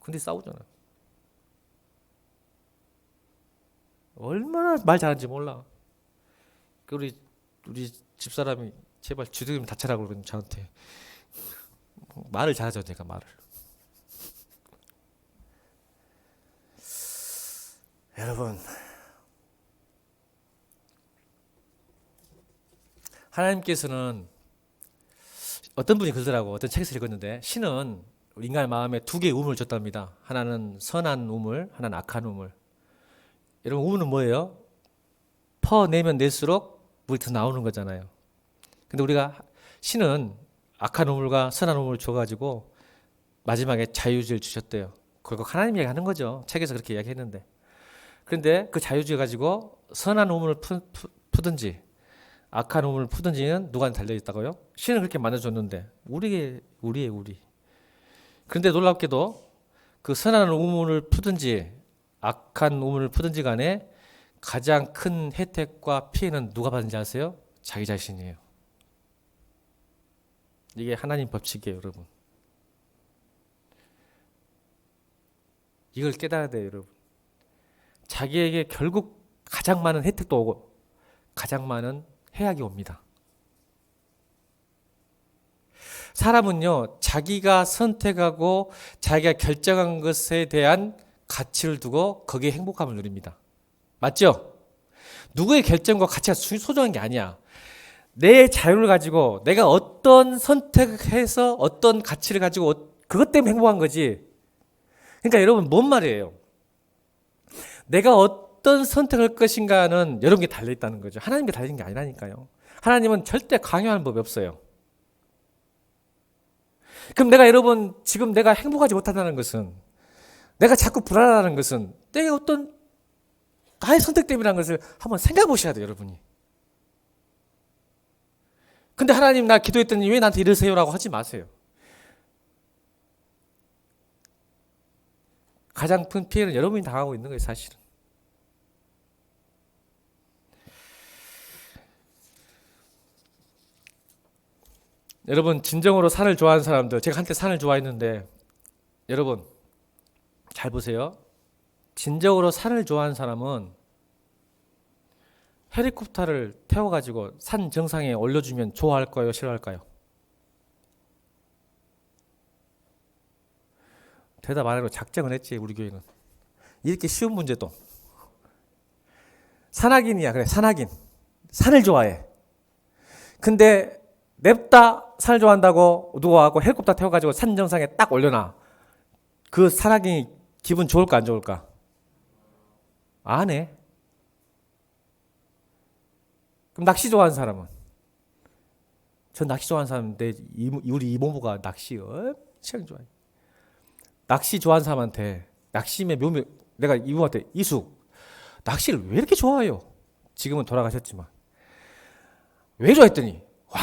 근데 싸우잖아. 얼마나 말 잘하는지 몰라. 우리 집사람이 제발 주둥이 다쳐라고 그러면 저한테 말을 잘하죠, 내가 말을. 여러분, 하나님께서는 어떤 분이 그러더라고. 어떤 책에서 읽었는데 신은 인간의 마음에 두 개의 우물을 줬답니다. 하나는 선한 우물, 하나는 악한 우물. 여러분, 우물은 뭐예요? 퍼내면 낼수록 물이 더 나오는 거잖아요. 근데 우리가 신은 악한 우물과 선한 우물을 줘가지고 마지막에 자유주의를 주셨대요. 결국 하나님 이야기하는 거죠. 책에서 그렇게 이야기했는데. 그런데 그 자유주의 가지고 선한 우물을 푸든지 악한 우물을 푸든지는 누구한테 달려있다고요? 신은 그렇게 만들어줬는데 우리의 우리. 그런데 놀랍게도 그 선한 우물을 푸든지 악한 우물을 푸든지 간에 가장 큰 혜택과 피해는 누가 받는지 아세요? 자기 자신이에요. 이게 하나님 법칙이에요, 여러분. 이걸 깨달아야 돼요, 여러분. 자기에게 결국 가장 많은 혜택도 오고 가장 많은 해악이 옵니다. 사람은요, 자기가 선택하고 자기가 결정한 것에 대한 가치를 두고 거기에 행복감을 누립니다. 맞죠? 누구의 결정과 가치가 소중한 게 아니야. 내 자유를 가지고 내가 어떤 선택해서 어떤 가치를 가지고 그것 때문에 행복한 거지. 그러니까 여러분, 뭔 말이에요? 내가 어떤 선택을 할 것인가는 여러분께 달려있다는 거죠. 하나님께 달린 게 아니라니까요. 하나님은 절대 강요하는 법이 없어요. 그럼 여러분, 지금 내가 행복하지 못한다는 것은, 내가 자꾸 불안하다는 것은 내가 어떤 나의 선택 때문이라는 것을 한번 생각해 보셔야 돼요, 여러분이. 근데 하나님, 나 기도했더니 왜 나한테 이러세요라고 하지 마세요. 가장 큰 피해는 여러분이 당하고 있는 거예요, 사실은. 여러분, 진정으로 산을 좋아하는 사람들, 제가 한때 산을 좋아했는데, 여러분 잘 보세요. 진정으로 산을 좋아하는 사람은 헬리콥터를 태워가지고 산 정상에 올려주면 좋아할까요, 싫어할까요? 대답 안 하고 작정을 했지, 우리 교회는. 이렇게 쉬운 문제도. 산악인이야, 그래, 산악인. 산을 좋아해. 근데 냅다 산을 좋아한다고 누가 하고 헬리콥터 태워가지고 산 정상에 딱 올려놔. 그 산악인이 기분 좋을까 안 좋을까? 안 해. 그럼 낚시 좋아하는 사람은? 전 낚시 좋아하는 사람인데 우리 이모부가 낚시 엄청 좋아해. 낚시 좋아하는 사람한테 낚시의 묘미, 내가 이모한테 이숙 낚시를 왜 이렇게 좋아해요? 지금은 돌아가셨지만 왜 좋아했더니 와,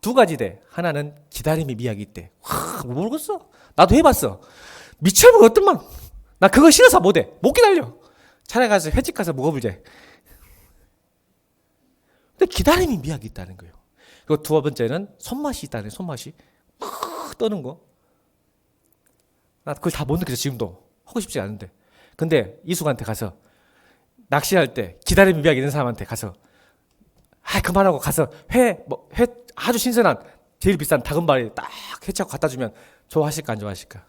두 가지 돼. 하나는 기다림의 미학이 있대. 와, 모르겠어. 나도 해봤어. 미쳐버렸더만. 나 그거 싫어서 못해. 못 기다려. 차라리 가서 횟집 가서 먹어보자. 근데 기다림이 미학이 있다는 거예요. 그리고 두 번째는 손맛이 있다는 거예요. 손맛이 팍 떠는 거. 나 그걸 다 못 느껴서 지금도 하고 싶지 않은데. 근데 이숙한테 가서 낚시할 때 기다림이 미학 있는 사람한테 가서 그만하고 가서 회 아주 신선한 제일 비싼 다금바리 딱 회차고 갖다 주면 좋아하실까 안 좋아하실까?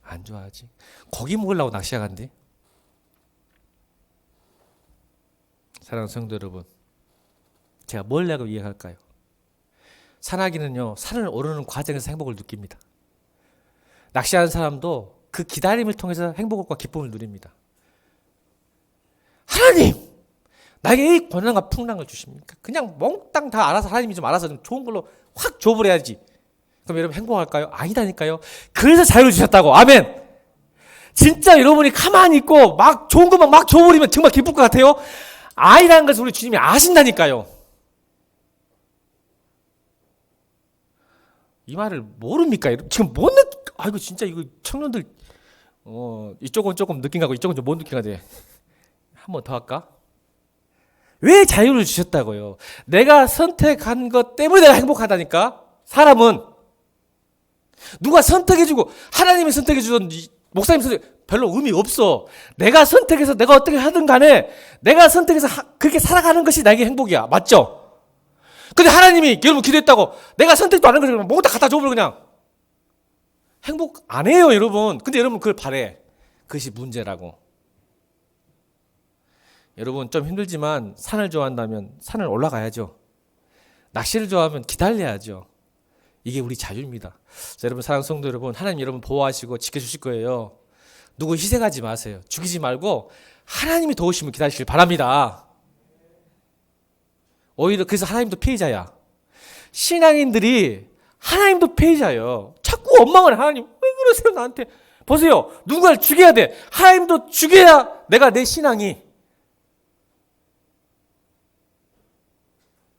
안 좋아하지. 고기 먹으려고 낚시해 간대. 사랑하는 성도 여러분, 제가 뭘 내고 이해할까요? 산악인은요, 산을 오르는 과정에서 행복을 느낍니다. 낚시하는 사람도 그 기다림을 통해서 행복과 기쁨을 누립니다. 하나님! 나에게 이 권한과 풍랑을 주십니까? 그냥 몽땅 다 알아서 하나님이 좀 알아서 좀 좋은 걸로 확 줘버려야지. 그럼 여러분 행복할까요? 아니다니까요. 그래서 자유를 주셨다고. 아멘. 진짜 여러분이 가만히 있고 막 좋은 것만 막 줘버리면 정말 기쁠 것 같아요? 아니라는 것을 우리 주님이 아신다니까요. 이 말을 모릅니까? 지금 못 아이고 진짜 이거 청년들 이쪽은 조금 느낀 거고 이쪽은 좀 못 느낀 거지. 한 번 더 할까? 왜 자유를 주셨다고요? 내가 선택한 것 때문에 내가 행복하다니까. 사람은 누가 선택해주고 하나님이 선택해주던 목사님 선택 별로 의미 없어. 내가 선택해서 내가 어떻게 하든 간에 내가 선택해서 그렇게 살아가는 것이 나에게 행복이야. 맞죠? 근데 하나님이 여러분 기도했다고 내가 선택도 안 한 것을 뭐 다 갖다 줘버려 그냥. 행복 안 해요 여러분. 근데 여러분 그걸 바래. 그것이 문제라고. 여러분 좀 힘들지만 산을 좋아한다면 산을 올라가야죠. 낚시를 좋아하면 기다려야죠. 이게 우리 자유입니다. 자, 여러분 사랑하는 성도 여러분, 하나님 여러분 보호하시고 지켜주실 거예요. 누구 희생하지 마세요. 죽이지 말고 하나님이 도우시면 기다리시길 바랍니다. 오히려 그래서 하나님도 피해자야. 신앙인들이 하나님도 피해자예요. 자꾸 원망을 해. 하나님 왜 그러세요 나한테. 보세요. 누군가를 죽여야 돼. 하나님도 죽여야 내가 내 신앙이.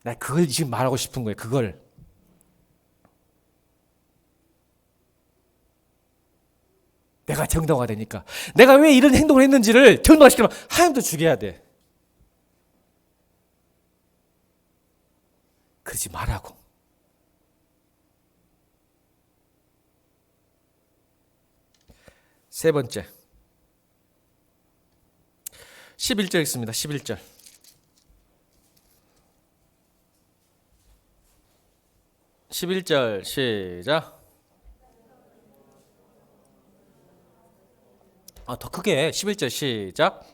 나 그걸 지금 말하고 싶은 거예요. 그걸. 내가 정당화가 되니까. 내가 왜 이런 행동을 했는지를 정당화시키려면 하나님도 죽여야 돼. 그러지 말라고. 세 번째 11절 있습니다. 11절 11절 시작. 더 크게 11절 시작.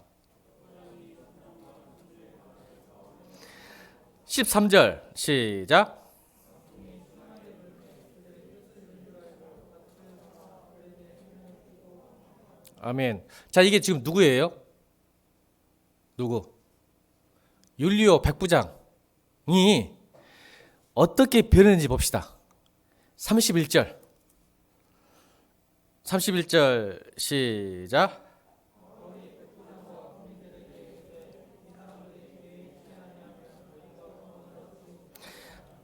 13절 시작. 아멘. 자, 이게 지금 누구예요? 누구? 율리오 백부장이 어떻게 변했는지 봅시다. 31절 31절 시작.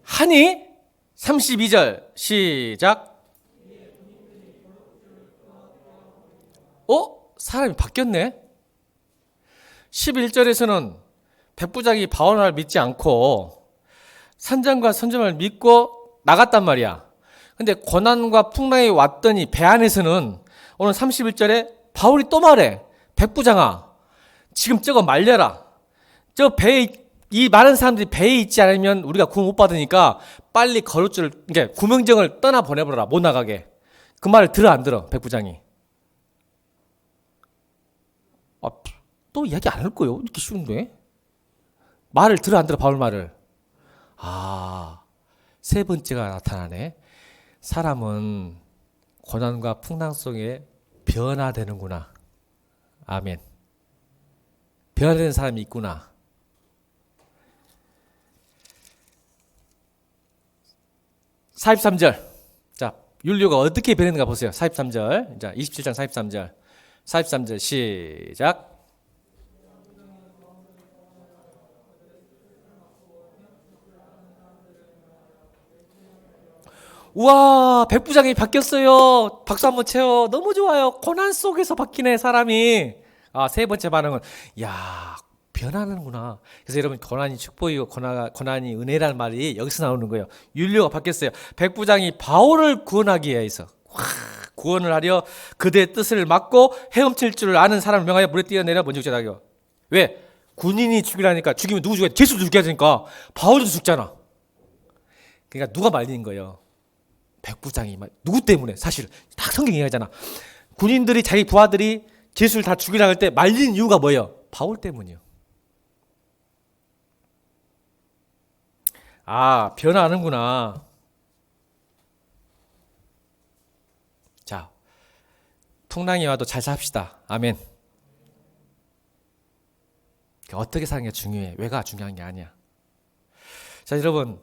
하니 32절 시작. 사람이 바뀌었네. 11절에서는 백부장이 바오나를 믿지 않고 산장과 선점을 믿고 나갔단 말이야. 근데 고난과 풍랑이 왔더니 배 안에서는 오늘 31절에 바울이 또 말해. 백부장아, 지금 저거 말려라. 저 배에 이 많은 사람들이 배에 있지 않으면 우리가 구원 못 받으니까 빨리 거룩주를, 그러니까 구명정을 떠나 보내버려라. 못 나가게. 그 말을 들어 안 들어 백부장이? 또 이야기 안 할 거예요. 이렇게 쉬운데. 말을 들어 안 들어 바울 말을. 세 번째가 나타나네. 사람은 고난과 풍랑 속에 변화되는구나. 아멘. 변화되는 사람이 있구나. 43절. 자, 율리오가 어떻게 변했는가 보세요. 43절. 자, 27장 43절. 43절 시작. 우와, 백부장이 바뀌었어요. 박수 한번 쳐요. 너무 좋아요. 고난 속에서 바뀌네, 사람이. 세 번째 반응은, 야, 변하는구나. 그래서 여러분, 고난이 축복이고 고난이 은혜라는 말이 여기서 나오는 거예요. 율리오가 바뀌었어요. 백부장이 바울을 구원하기 위해서 구원을 하려 그대의 뜻을 막고 헤엄칠 줄 아는 사람을 명하여 물에 뛰어내려 먼저 죽자다요. 왜? 군인이 죽이라니까. 죽이면 누구 죽여야 돼? 예수도 죽여야 되니까. 바울도 죽잖아. 그러니까 누가 말린 거예요? 백부장이. 누구 때문에? 사실 딱 성경이 얘기하잖아. 군인들이 자기 부하들이 예수를 다 죽이라고 할 때 말린 이유가 뭐예요? 바울 때문이요. 변화하는구나. 자, 풍랑이 와도 잘 삽시다. 아멘. 어떻게 사는 게 중요해. 왜가 중요한 게 아니야. 자, 여러분,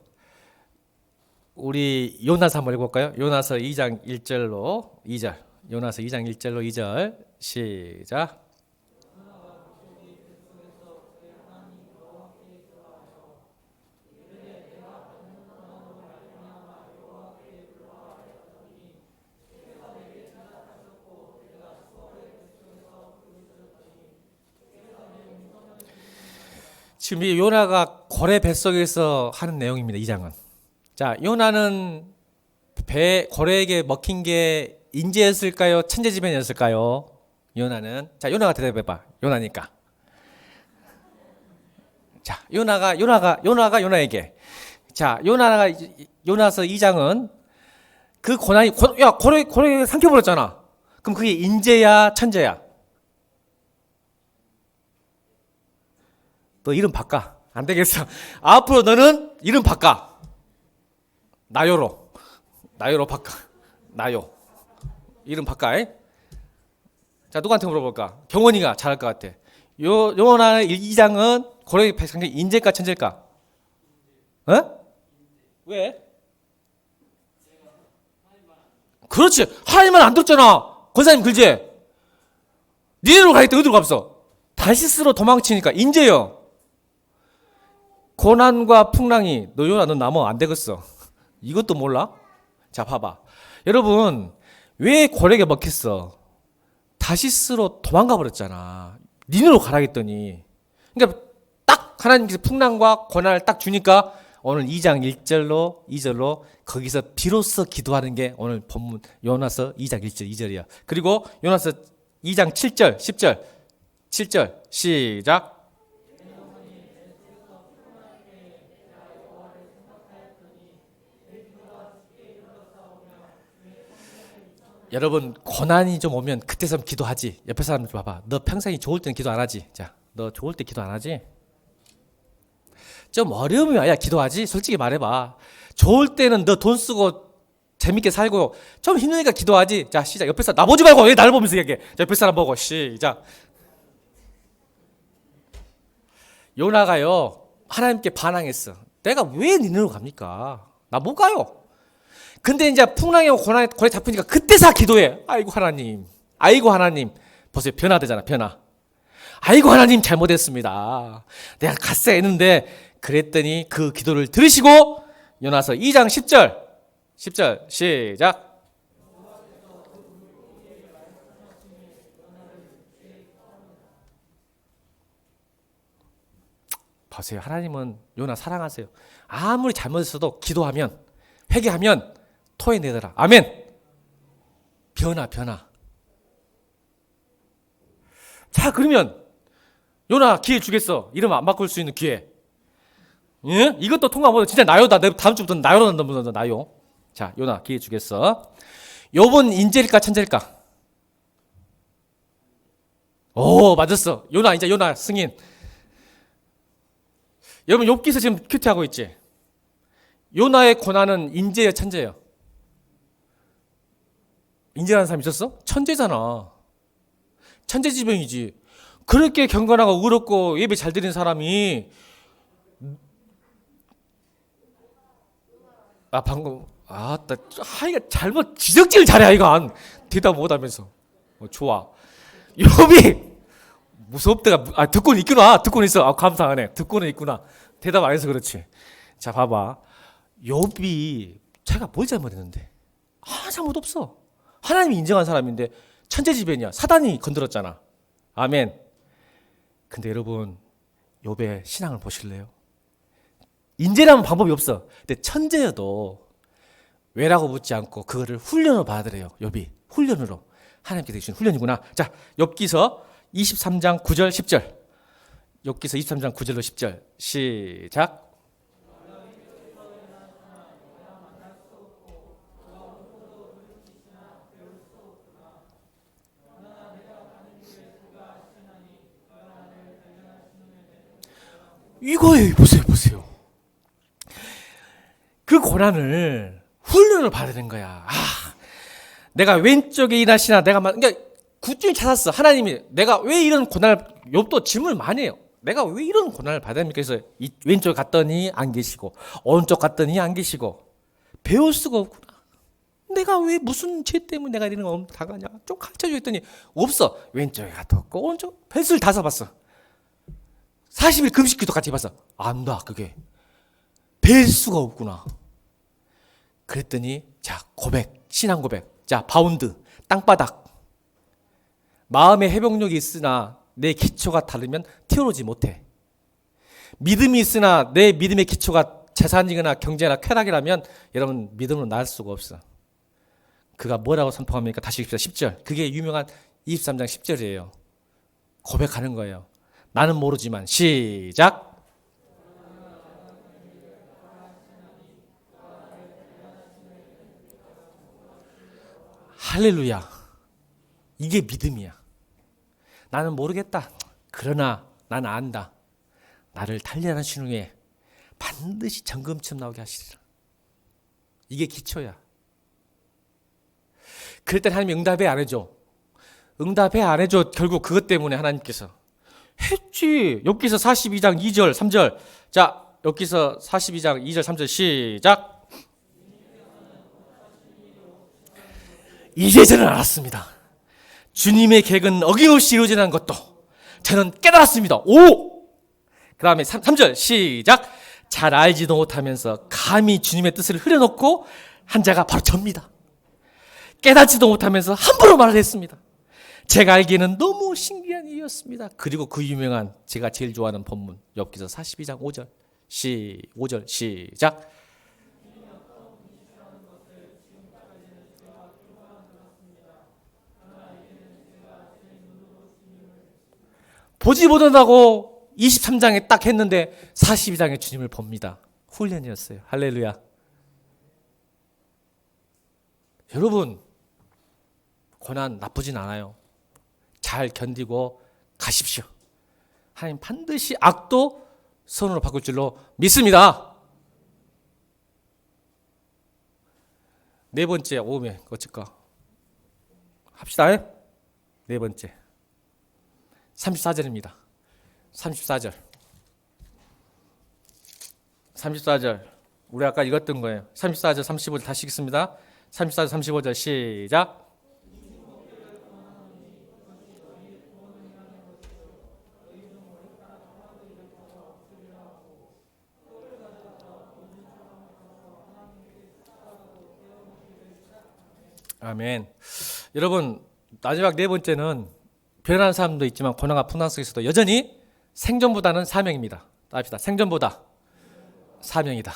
우리 요나서 한번 읽어볼까요? 요나서 2장 1절로 2절. 요나서 2장 1절로 2절 시작. 지금 이 요나가 고래 뱃속에서 하는 내용입니다. 2장은. 자, 요나는 고래에게 먹힌 게 인재였을까요? 천재지변이었을까요? 요나는. 자, 요나가 대답해봐. 요나니까. 자, 요나에게. 자, 요나서 2장은 그 고난이, 고래 삼켜버렸잖아. 그럼 그게 인재야, 천재야? 너 이름 바꿔. 안 되겠어. 앞으로 너는 이름 바꿔. 나요로. 나요로 바꿔. 나요. 이름 바꿔. 자, 누구한테 물어볼까? 경원이가 잘할 것 같아. 요나 2장은 고려의 상징 인재일까 천재일까? 어? 왜? 그렇지. 하나님만 안 들었잖아. 권사님 그지? 니네로 가겠다. 어디로 갔어? 다시스로 도망치니까 인재요. 고난과 풍랑이 너 요나 너 나면 안 되겠어. 이것도 몰라? 자, 봐봐. 여러분, 왜 고려에게 먹혔어? 다시스로 도망가 버렸잖아. 니네로 가라겠더니. 그러니까 딱 하나님께서 풍랑과 고난을 딱 주니까 오늘 2장 1절로 2절로 거기서 비로소 기도하는 게 오늘 본문 요나서 2장 1절 2절이야. 그리고 요나서 2장 7절 10절 7절 시작. 여러분 고난이 좀 오면 그때서 기도하지. 옆에 사람 좀 봐봐. 너 평생이 좋을 때는 기도 안 하지. 자, 너 좋을 때 기도 안 하지? 좀 어려움이 와야 기도하지. 솔직히 말해봐. 좋을 때는 너 돈 쓰고 재밌게 살고 좀 힘드니까 기도하지. 자, 시작. 옆에 사람 나 보지 말고 왜 나를 보면서 얘기해. 자, 옆에 사람 보고 시작. 요나가요 하나님께 반항했어. 내가 왜 니네로 갑니까? 나 못 가요. 근데 이제 풍랑이 오고 고난에 잡히니까 그때서 기도해. 아이고 하나님, 아이고 하나님. 보세요, 변화되잖아, 변화. 아이고 하나님 잘못했습니다. 내가 갔어야 했는데. 그랬더니 그 기도를 들으시고 요나서 2장 10절 10절 시작. 보세요, 하나님은 요나 사랑하세요. 아무리 잘못했어도 기도하면 회개하면 토해내더라. 아멘. 변화. 자, 그러면 요나 기회 주겠어. 이름 안 바꿀 수 있는 기회. 예? 이것도 통과하면 진짜 나요다. 내 다음 주부터 나요로 난다. 나요. 자, 요나 기회 주겠어. 욥은 인재일까 천재일까? 오, 맞았어. 요나 이제 요나 승인. 여러분 욥기서 지금 큐티하고 있지? 요나의 고난은 인재예요, 천재예요? 인재라는 사람 있었어? 천재잖아. 천재지변이지. 그렇게 경건하고 의롭고 예배 잘 드리는 사람이 방금 하이가 잘못 지적질을 잘해. 아이가 대답 못하면서 좋아. 욥이 무섭다가 듣고는 있구나. 듣고는 있어. 감사하네. 듣고는 있구나. 대답 안 해서 그렇지. 자, 봐봐. 욥이 자기가 뭘 잘못했는데? 잘못 없어. 하나님이 인정한 사람인데 천재지변이야. 사단이 건드렸잖아. 아멘. 근데 여러분 욥의 신앙을 보실래요? 인재라면 방법이 없어. 근데 천재여도 왜라고 묻지 않고 그거를 훈련으로 받아들여요. 욥이 훈련으로. 하나님께서 주신 훈련이구나. 자, 욥기서 23장 9절 10절. 욥기서 23장 9절로 10절 시작. 이거예요. 보세요. 그 고난을 훈련을 받는 거야. 내가 왼쪽에 일하시나 그러니까 굿중에 찾았어. 하나님이 내가 왜 이런 고난을, 욥도 질문을 많이 해요. 내가 왜 이런 고난을 받아야 합니까? 그래서 왼쪽 갔더니 안 계시고 오른쪽 갔더니 안 계시고 배울 수가 없구나. 내가 왜 무슨 죄 때문에 내가 이런 거 당하냐? 좀 가르쳐줘 했더니 없어. 왼쪽에 가도 없고 오른쪽 펜슬 다 써봤어. 40일 금식기도 같이 해봤어. 안다. 그게 뵐 수가 없구나. 그랬더니 자, 고백, 신앙 고백. 자, 바운드, 땅바닥. 마음의 회복력이 있으나 내 기초가 다르면 튀어오르지 못해. 믿음이 있으나 내 믿음의 기초가 재산이거나 경제나 쾌락이라면 여러분 믿음으로 나을 수가 없어. 그가 뭐라고 선포합니까? 다시 읽읍시다. 10절. 그게 유명한 23장 10절이에요. 고백하는 거예요. 나는 모르지만 시작. 할렐루야. 이게 믿음이야. 나는 모르겠다. 그러나 나는 안다. 나를 단련하신 후에 반드시 정금처럼 나오게 하시리라. 이게 기초야. 그럴 땐 하나님이 응답해 안 해줘? 응답해 안 해줘. 결국 그것 때문에 하나님께서 했지. 욥기서 42장 2절 3절. 자, 욥기서 42장 2절 3절 시작. 이제 저는 알았습니다. 주님의 계획은 어김없이 이루어지는 것도 저는 깨달았습니다. 오! 그 다음에 3절 시작. 잘 알지도 못하면서 감히 주님의 뜻을 흐려놓고 한 자가 바로 접니다. 깨닫지도 못하면서 함부로 말을 했습니다. 제가 알기에는 너무 신기한 일이었습니다. 그리고 그 유명한 제가 제일 좋아하는 본문 욥기서 42장 5절 5절 시작. 보지 못한다고 23장에 딱 했는데 42장에 주님을 봅니다. 훈련이었어요. 할렐루야. 여러분, 고난 나쁘진 않아요. 잘 견디고 가십시오. 하나님 반드시 악도 선으로 바꿀 줄로 믿습니다. 네 번째 오음에 어쩔까? 합시다. 네 번째 34절입니다. 34절 우리 아까 읽었던 거예요. 34절 35절 다시 읽습니다. 34절 35절 시작. 아멘. 여러분, 마지막 네 번째는 변한 사람도 있지만 고난과 풍랑 속에서도 여전히 생존보다는 사명입니다. 합시다. 생존보다 사명이다.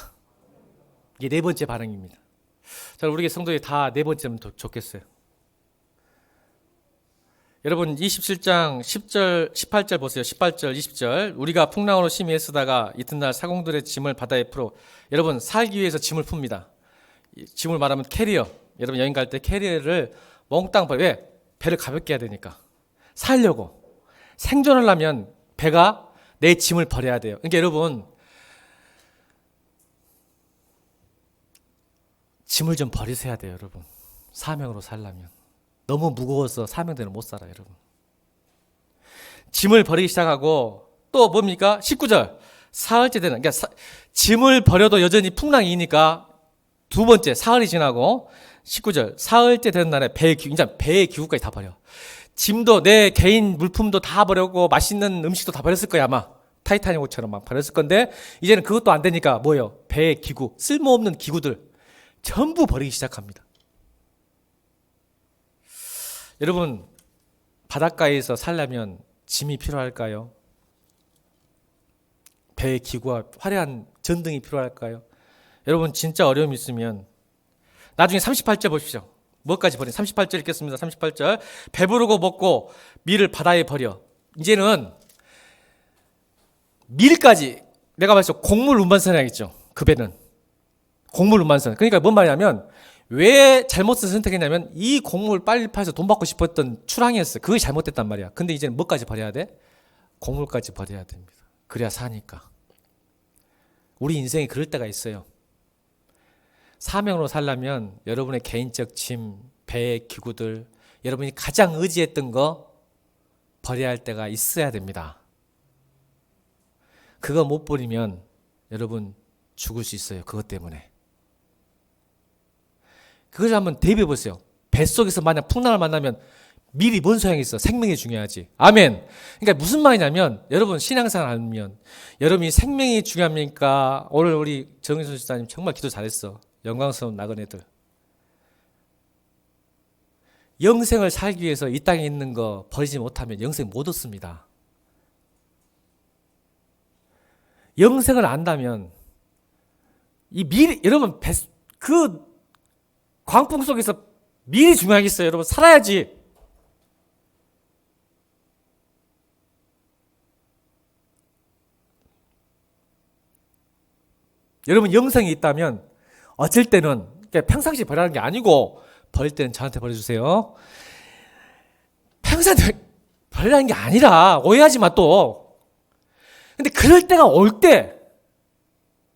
이게 네 번째 반응입니다. 자, 우리 성도들이 다 네 번째면 좋겠어요. 여러분 27장 10절 18절 보세요. 18절 20절. 우리가 풍랑으로 심히 애쓰다가 이튿날 사공들의 짐을 바다에 풀어. 여러분 살기 위해서 짐을 풉니다. 짐을 말하면 캐리어. 여러분 여행 갈 때 캐리어를 몽땅 버려. 왜? 배를 가볍게 해야 되니까. 살려고. 생존하려면 배가 내 짐을 버려야 돼요. 그러니까 여러분 짐을 좀 버리셔야 돼요. 여러분 사명으로 살려면. 너무 무거워서 사명대로 못 살아요. 여러분 짐을 버리기 시작하고 또 뭡니까? 19절 사흘째 되는, 그러니까 짐을 버려도 여전히 풍랑이니까 두 번째 사흘이 지나고 19절 사흘째 되는 날에 배의 기구까지 다 버려. 짐도 내 개인 물품도 다 버렸고 맛있는 음식도 다 버렸을 거야. 아마 타이타닉 호처럼 막 버렸을 건데 이제는 그것도 안 되니까 뭐예요? 배의 기구, 쓸모없는 기구들 전부 버리기 시작합니다. 여러분 바닷가에서 살려면 짐이 필요할까요? 배의 기구와 화려한 전등이 필요할까요? 여러분 진짜 어려움이 있으면 나중에 38절 보십시오. 뭐까지 버린? 38절 읽겠습니다. 38절 배부르고 먹고 밀을 바다에 버려. 이제는 밀까지 내가 말했죠. 곡물 운반선이겠죠. 그 배는 곡물 운반선. 그러니까 뭔 말이냐면 왜 잘못을 선택했냐면 이 곡물 빨리 팔아서 돈 받고 싶었던 출항이었어요. 그게 잘못됐단 말이야. 근데 이제는 뭐까지 버려야 돼? 곡물까지 버려야 됩니다. 그래야 사니까. 우리 인생이 그럴 때가 있어요. 사명으로 살려면 여러분의 개인적 짐, 배의 기구들, 여러분이 가장 의지했던 거 버려야 할 때가 있어야 됩니다. 그거 못 버리면 여러분 죽을 수 있어요. 그것 때문에. 그걸 한번 대비해 보세요. 뱃속에서 만약 풍랑을 만나면 밀이 뭔 소용이 있어? 생명이 중요하지. 아멘. 그러니까 무슨 말이냐면 여러분 신앙생활 하면 여러분이 생명이 중요합니까? 오늘 우리 정인선 집사님 정말 기도 잘했어. 영광스러운 나그네들. 영생을 살기 위해서 이 땅에 있는 거 버리지 못하면 영생 못 얻습니다. 영생을 안다면 이 밀이 여러분 그 광풍 속에서 밀이 중요하겠어요. 여러분 살아야지. 여러분 영생이 있다면 어쩔 때는 평상시 버리는 게 아니고 버릴 때는 저한테 버려주세요. 평상시 버리라는 게 아니라 오해하지 마 또. 근데 그럴 때가 올 때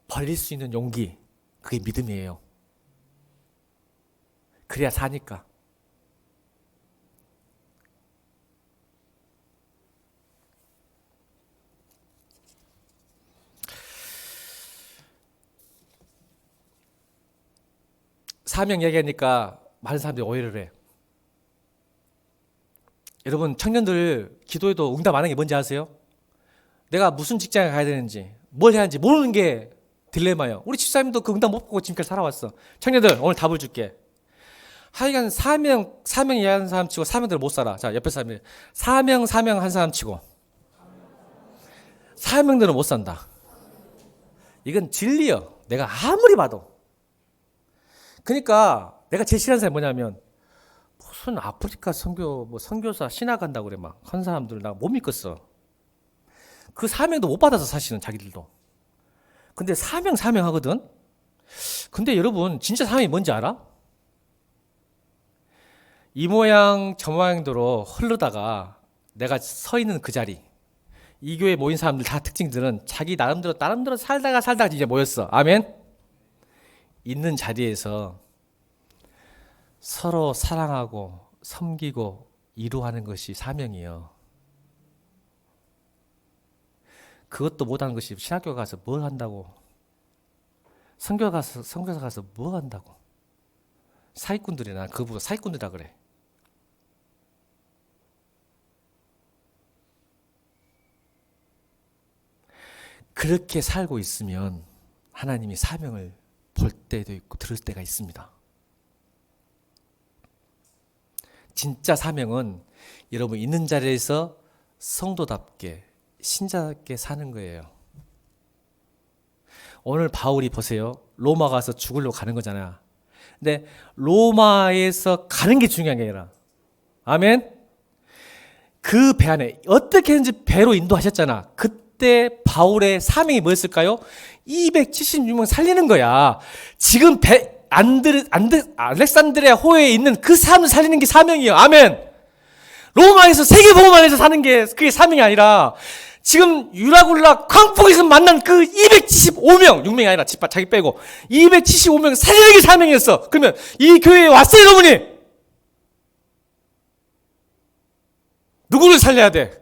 벌릴 수 있는 용기, 그게 믿음이에요. 그래야 사니까. 사명 얘기하니까 많은 사람들이 오해를 해. 여러분, 청년들 기도에도 응답 안 하는 게 뭔지 아세요? 내가 무슨 직장에 가야 되는지, 뭘 해야 하는지 모르는 게 딜레마예요. 우리 집사님도 그 응답 못 받고 지금까지 살아왔어. 청년들, 오늘 답을 줄게. 하여간 사명 이해하는 사람 치고 사명대로 못 살아. 자, 옆에 사람이 사명 한 사람 치고 사명대로 못 산다. 이건 진리요. 내가 아무리 봐도. 그러니까 내가 제일 싫어하는 사람이 뭐냐면, 무슨 아프리카 선교사 신학 간다고 그래 막 한 사람들 나 못 믿겠어. 그 사명도 못 받아서 사실은 자기들도. 근데 사명 하거든. 근데 여러분 진짜 사명이 뭔지 알아? 이 모양 저 모양대로 흐르다가 내가 서 있는 그 자리, 이 교회 모인 사람들 다 특징들은 자기 나름대로 살다가 이제 모였어. 아멘. 있는 자리에서 서로 사랑하고 섬기고 이루하는 것이 사명이에요. 그것도 못하는 것이 신학교 가서 뭘 한다고, 선교사 가서 뭐 한다고. 사기꾼들이, 난 그보다 사기꾼들이라 그래. 그렇게 살고 있으면 하나님이 사명을 볼 때도 있고 들을 때가 있습니다. 진짜 사명은 여러분 있는 자리에서 성도답게 신자답게 사는 거예요. 오늘 바울이 보세요. 로마 가서 죽으려고 가는 거잖아. 근데 로마에서 가는 게 중요한 게 아니라, 아멘? 그 배 안에 어떻게든지 배로 인도하셨잖아. 그때 바울의 사명이 뭐였을까요? 276명 살리는 거야. 지금 알렉산드리아 호에 있는 그 사람을 살리는 게 사명이에요. 아멘. 로마에서 세계복음화에서 사는 게 그게 사명이 아니라, 지금 유라굴라 광폭에서 만난 그 275명, 6명이 아니라 자기 빼고 275명 살리는 게 사명이었어. 그러면 이 교회에 왔어요, 여러분이. 누구를 살려야 돼?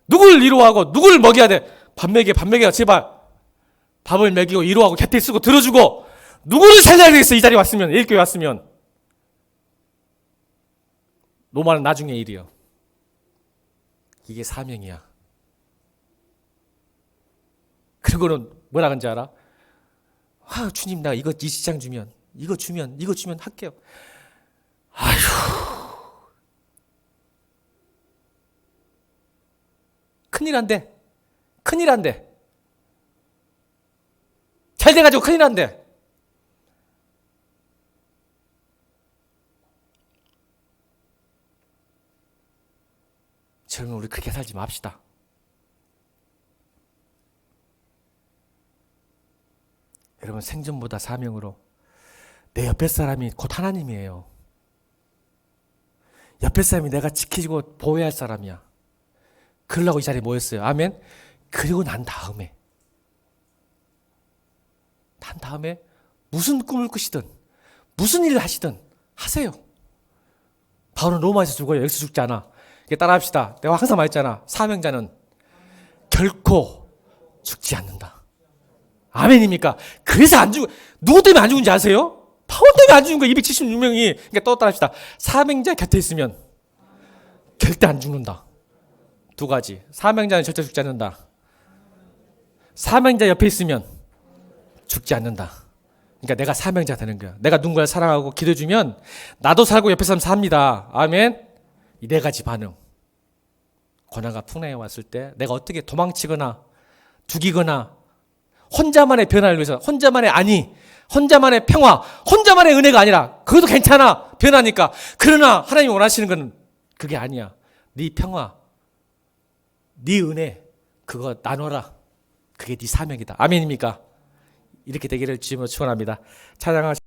누구를 위로하고 누구를 먹여야 돼? 밥 먹여 제발. 밥을 먹이고 위로하고 곁에 쓰고 들어주고, 누구를 살려야 되겠어? 이 자리에 왔으면, 일교회 왔으면. 로마는 나중에 일이요. 이게 사명이야. 그리고는 뭐라 그런지 알아? 주님, 나 이 시장 주면, 이거 주면 할게요. 아휴. 큰일 한대. 잘 돼가지고 큰일 난대. 저는 우리 그렇게 살지 맙시다. 여러분, 생존보다 사명으로. 내 옆에 사람이 곧 하나님이에요. 옆에 사람이 내가 지키고 보호해야 할 사람이야. 그러려고 이 자리에 모였어요. 아멘. 그리고 난 다음에 무슨 꿈을 꾸시든 무슨 일을 하시든 하세요. 바울은 로마에서 죽어요. 여기서 죽지 않아. 따라합시다. 내가 항상 말했잖아. 사명자는 결코 죽지 않는다. 아멘입니까? 그래서 누구 때문에 안 죽은지 아세요? 바울 때문에 안 죽은 거야. 276명이. 그러니까 또 따라합시다. 사명자 곁에 있으면 절대 안 죽는다. 두 가지. 사명자는 절대 죽지 않는다. 사명자 옆에 있으면 죽지 않는다. 그러니까 내가 사명자 되는 거야. 내가 누군가를 사랑하고 기도해주면 나도 살고 옆에 사람 삽니다. 아멘. 이 네 가지 반응. 고난과 풍랑이 왔을 때 내가 어떻게 도망치거나 죽이거나, 혼자만의 변화를 위해서, 혼자만의 안위, 혼자만의 평화, 혼자만의 은혜가 아니라, 그것도 괜찮아. 변하니까. 그러나 하나님이 원하시는 건 그게 아니야. 네 평화, 네 은혜, 그거 나눠라. 그게 네 사명이다. 아멘입니까? 이렇게 되기를 주님으로 축원합니다. 찬양하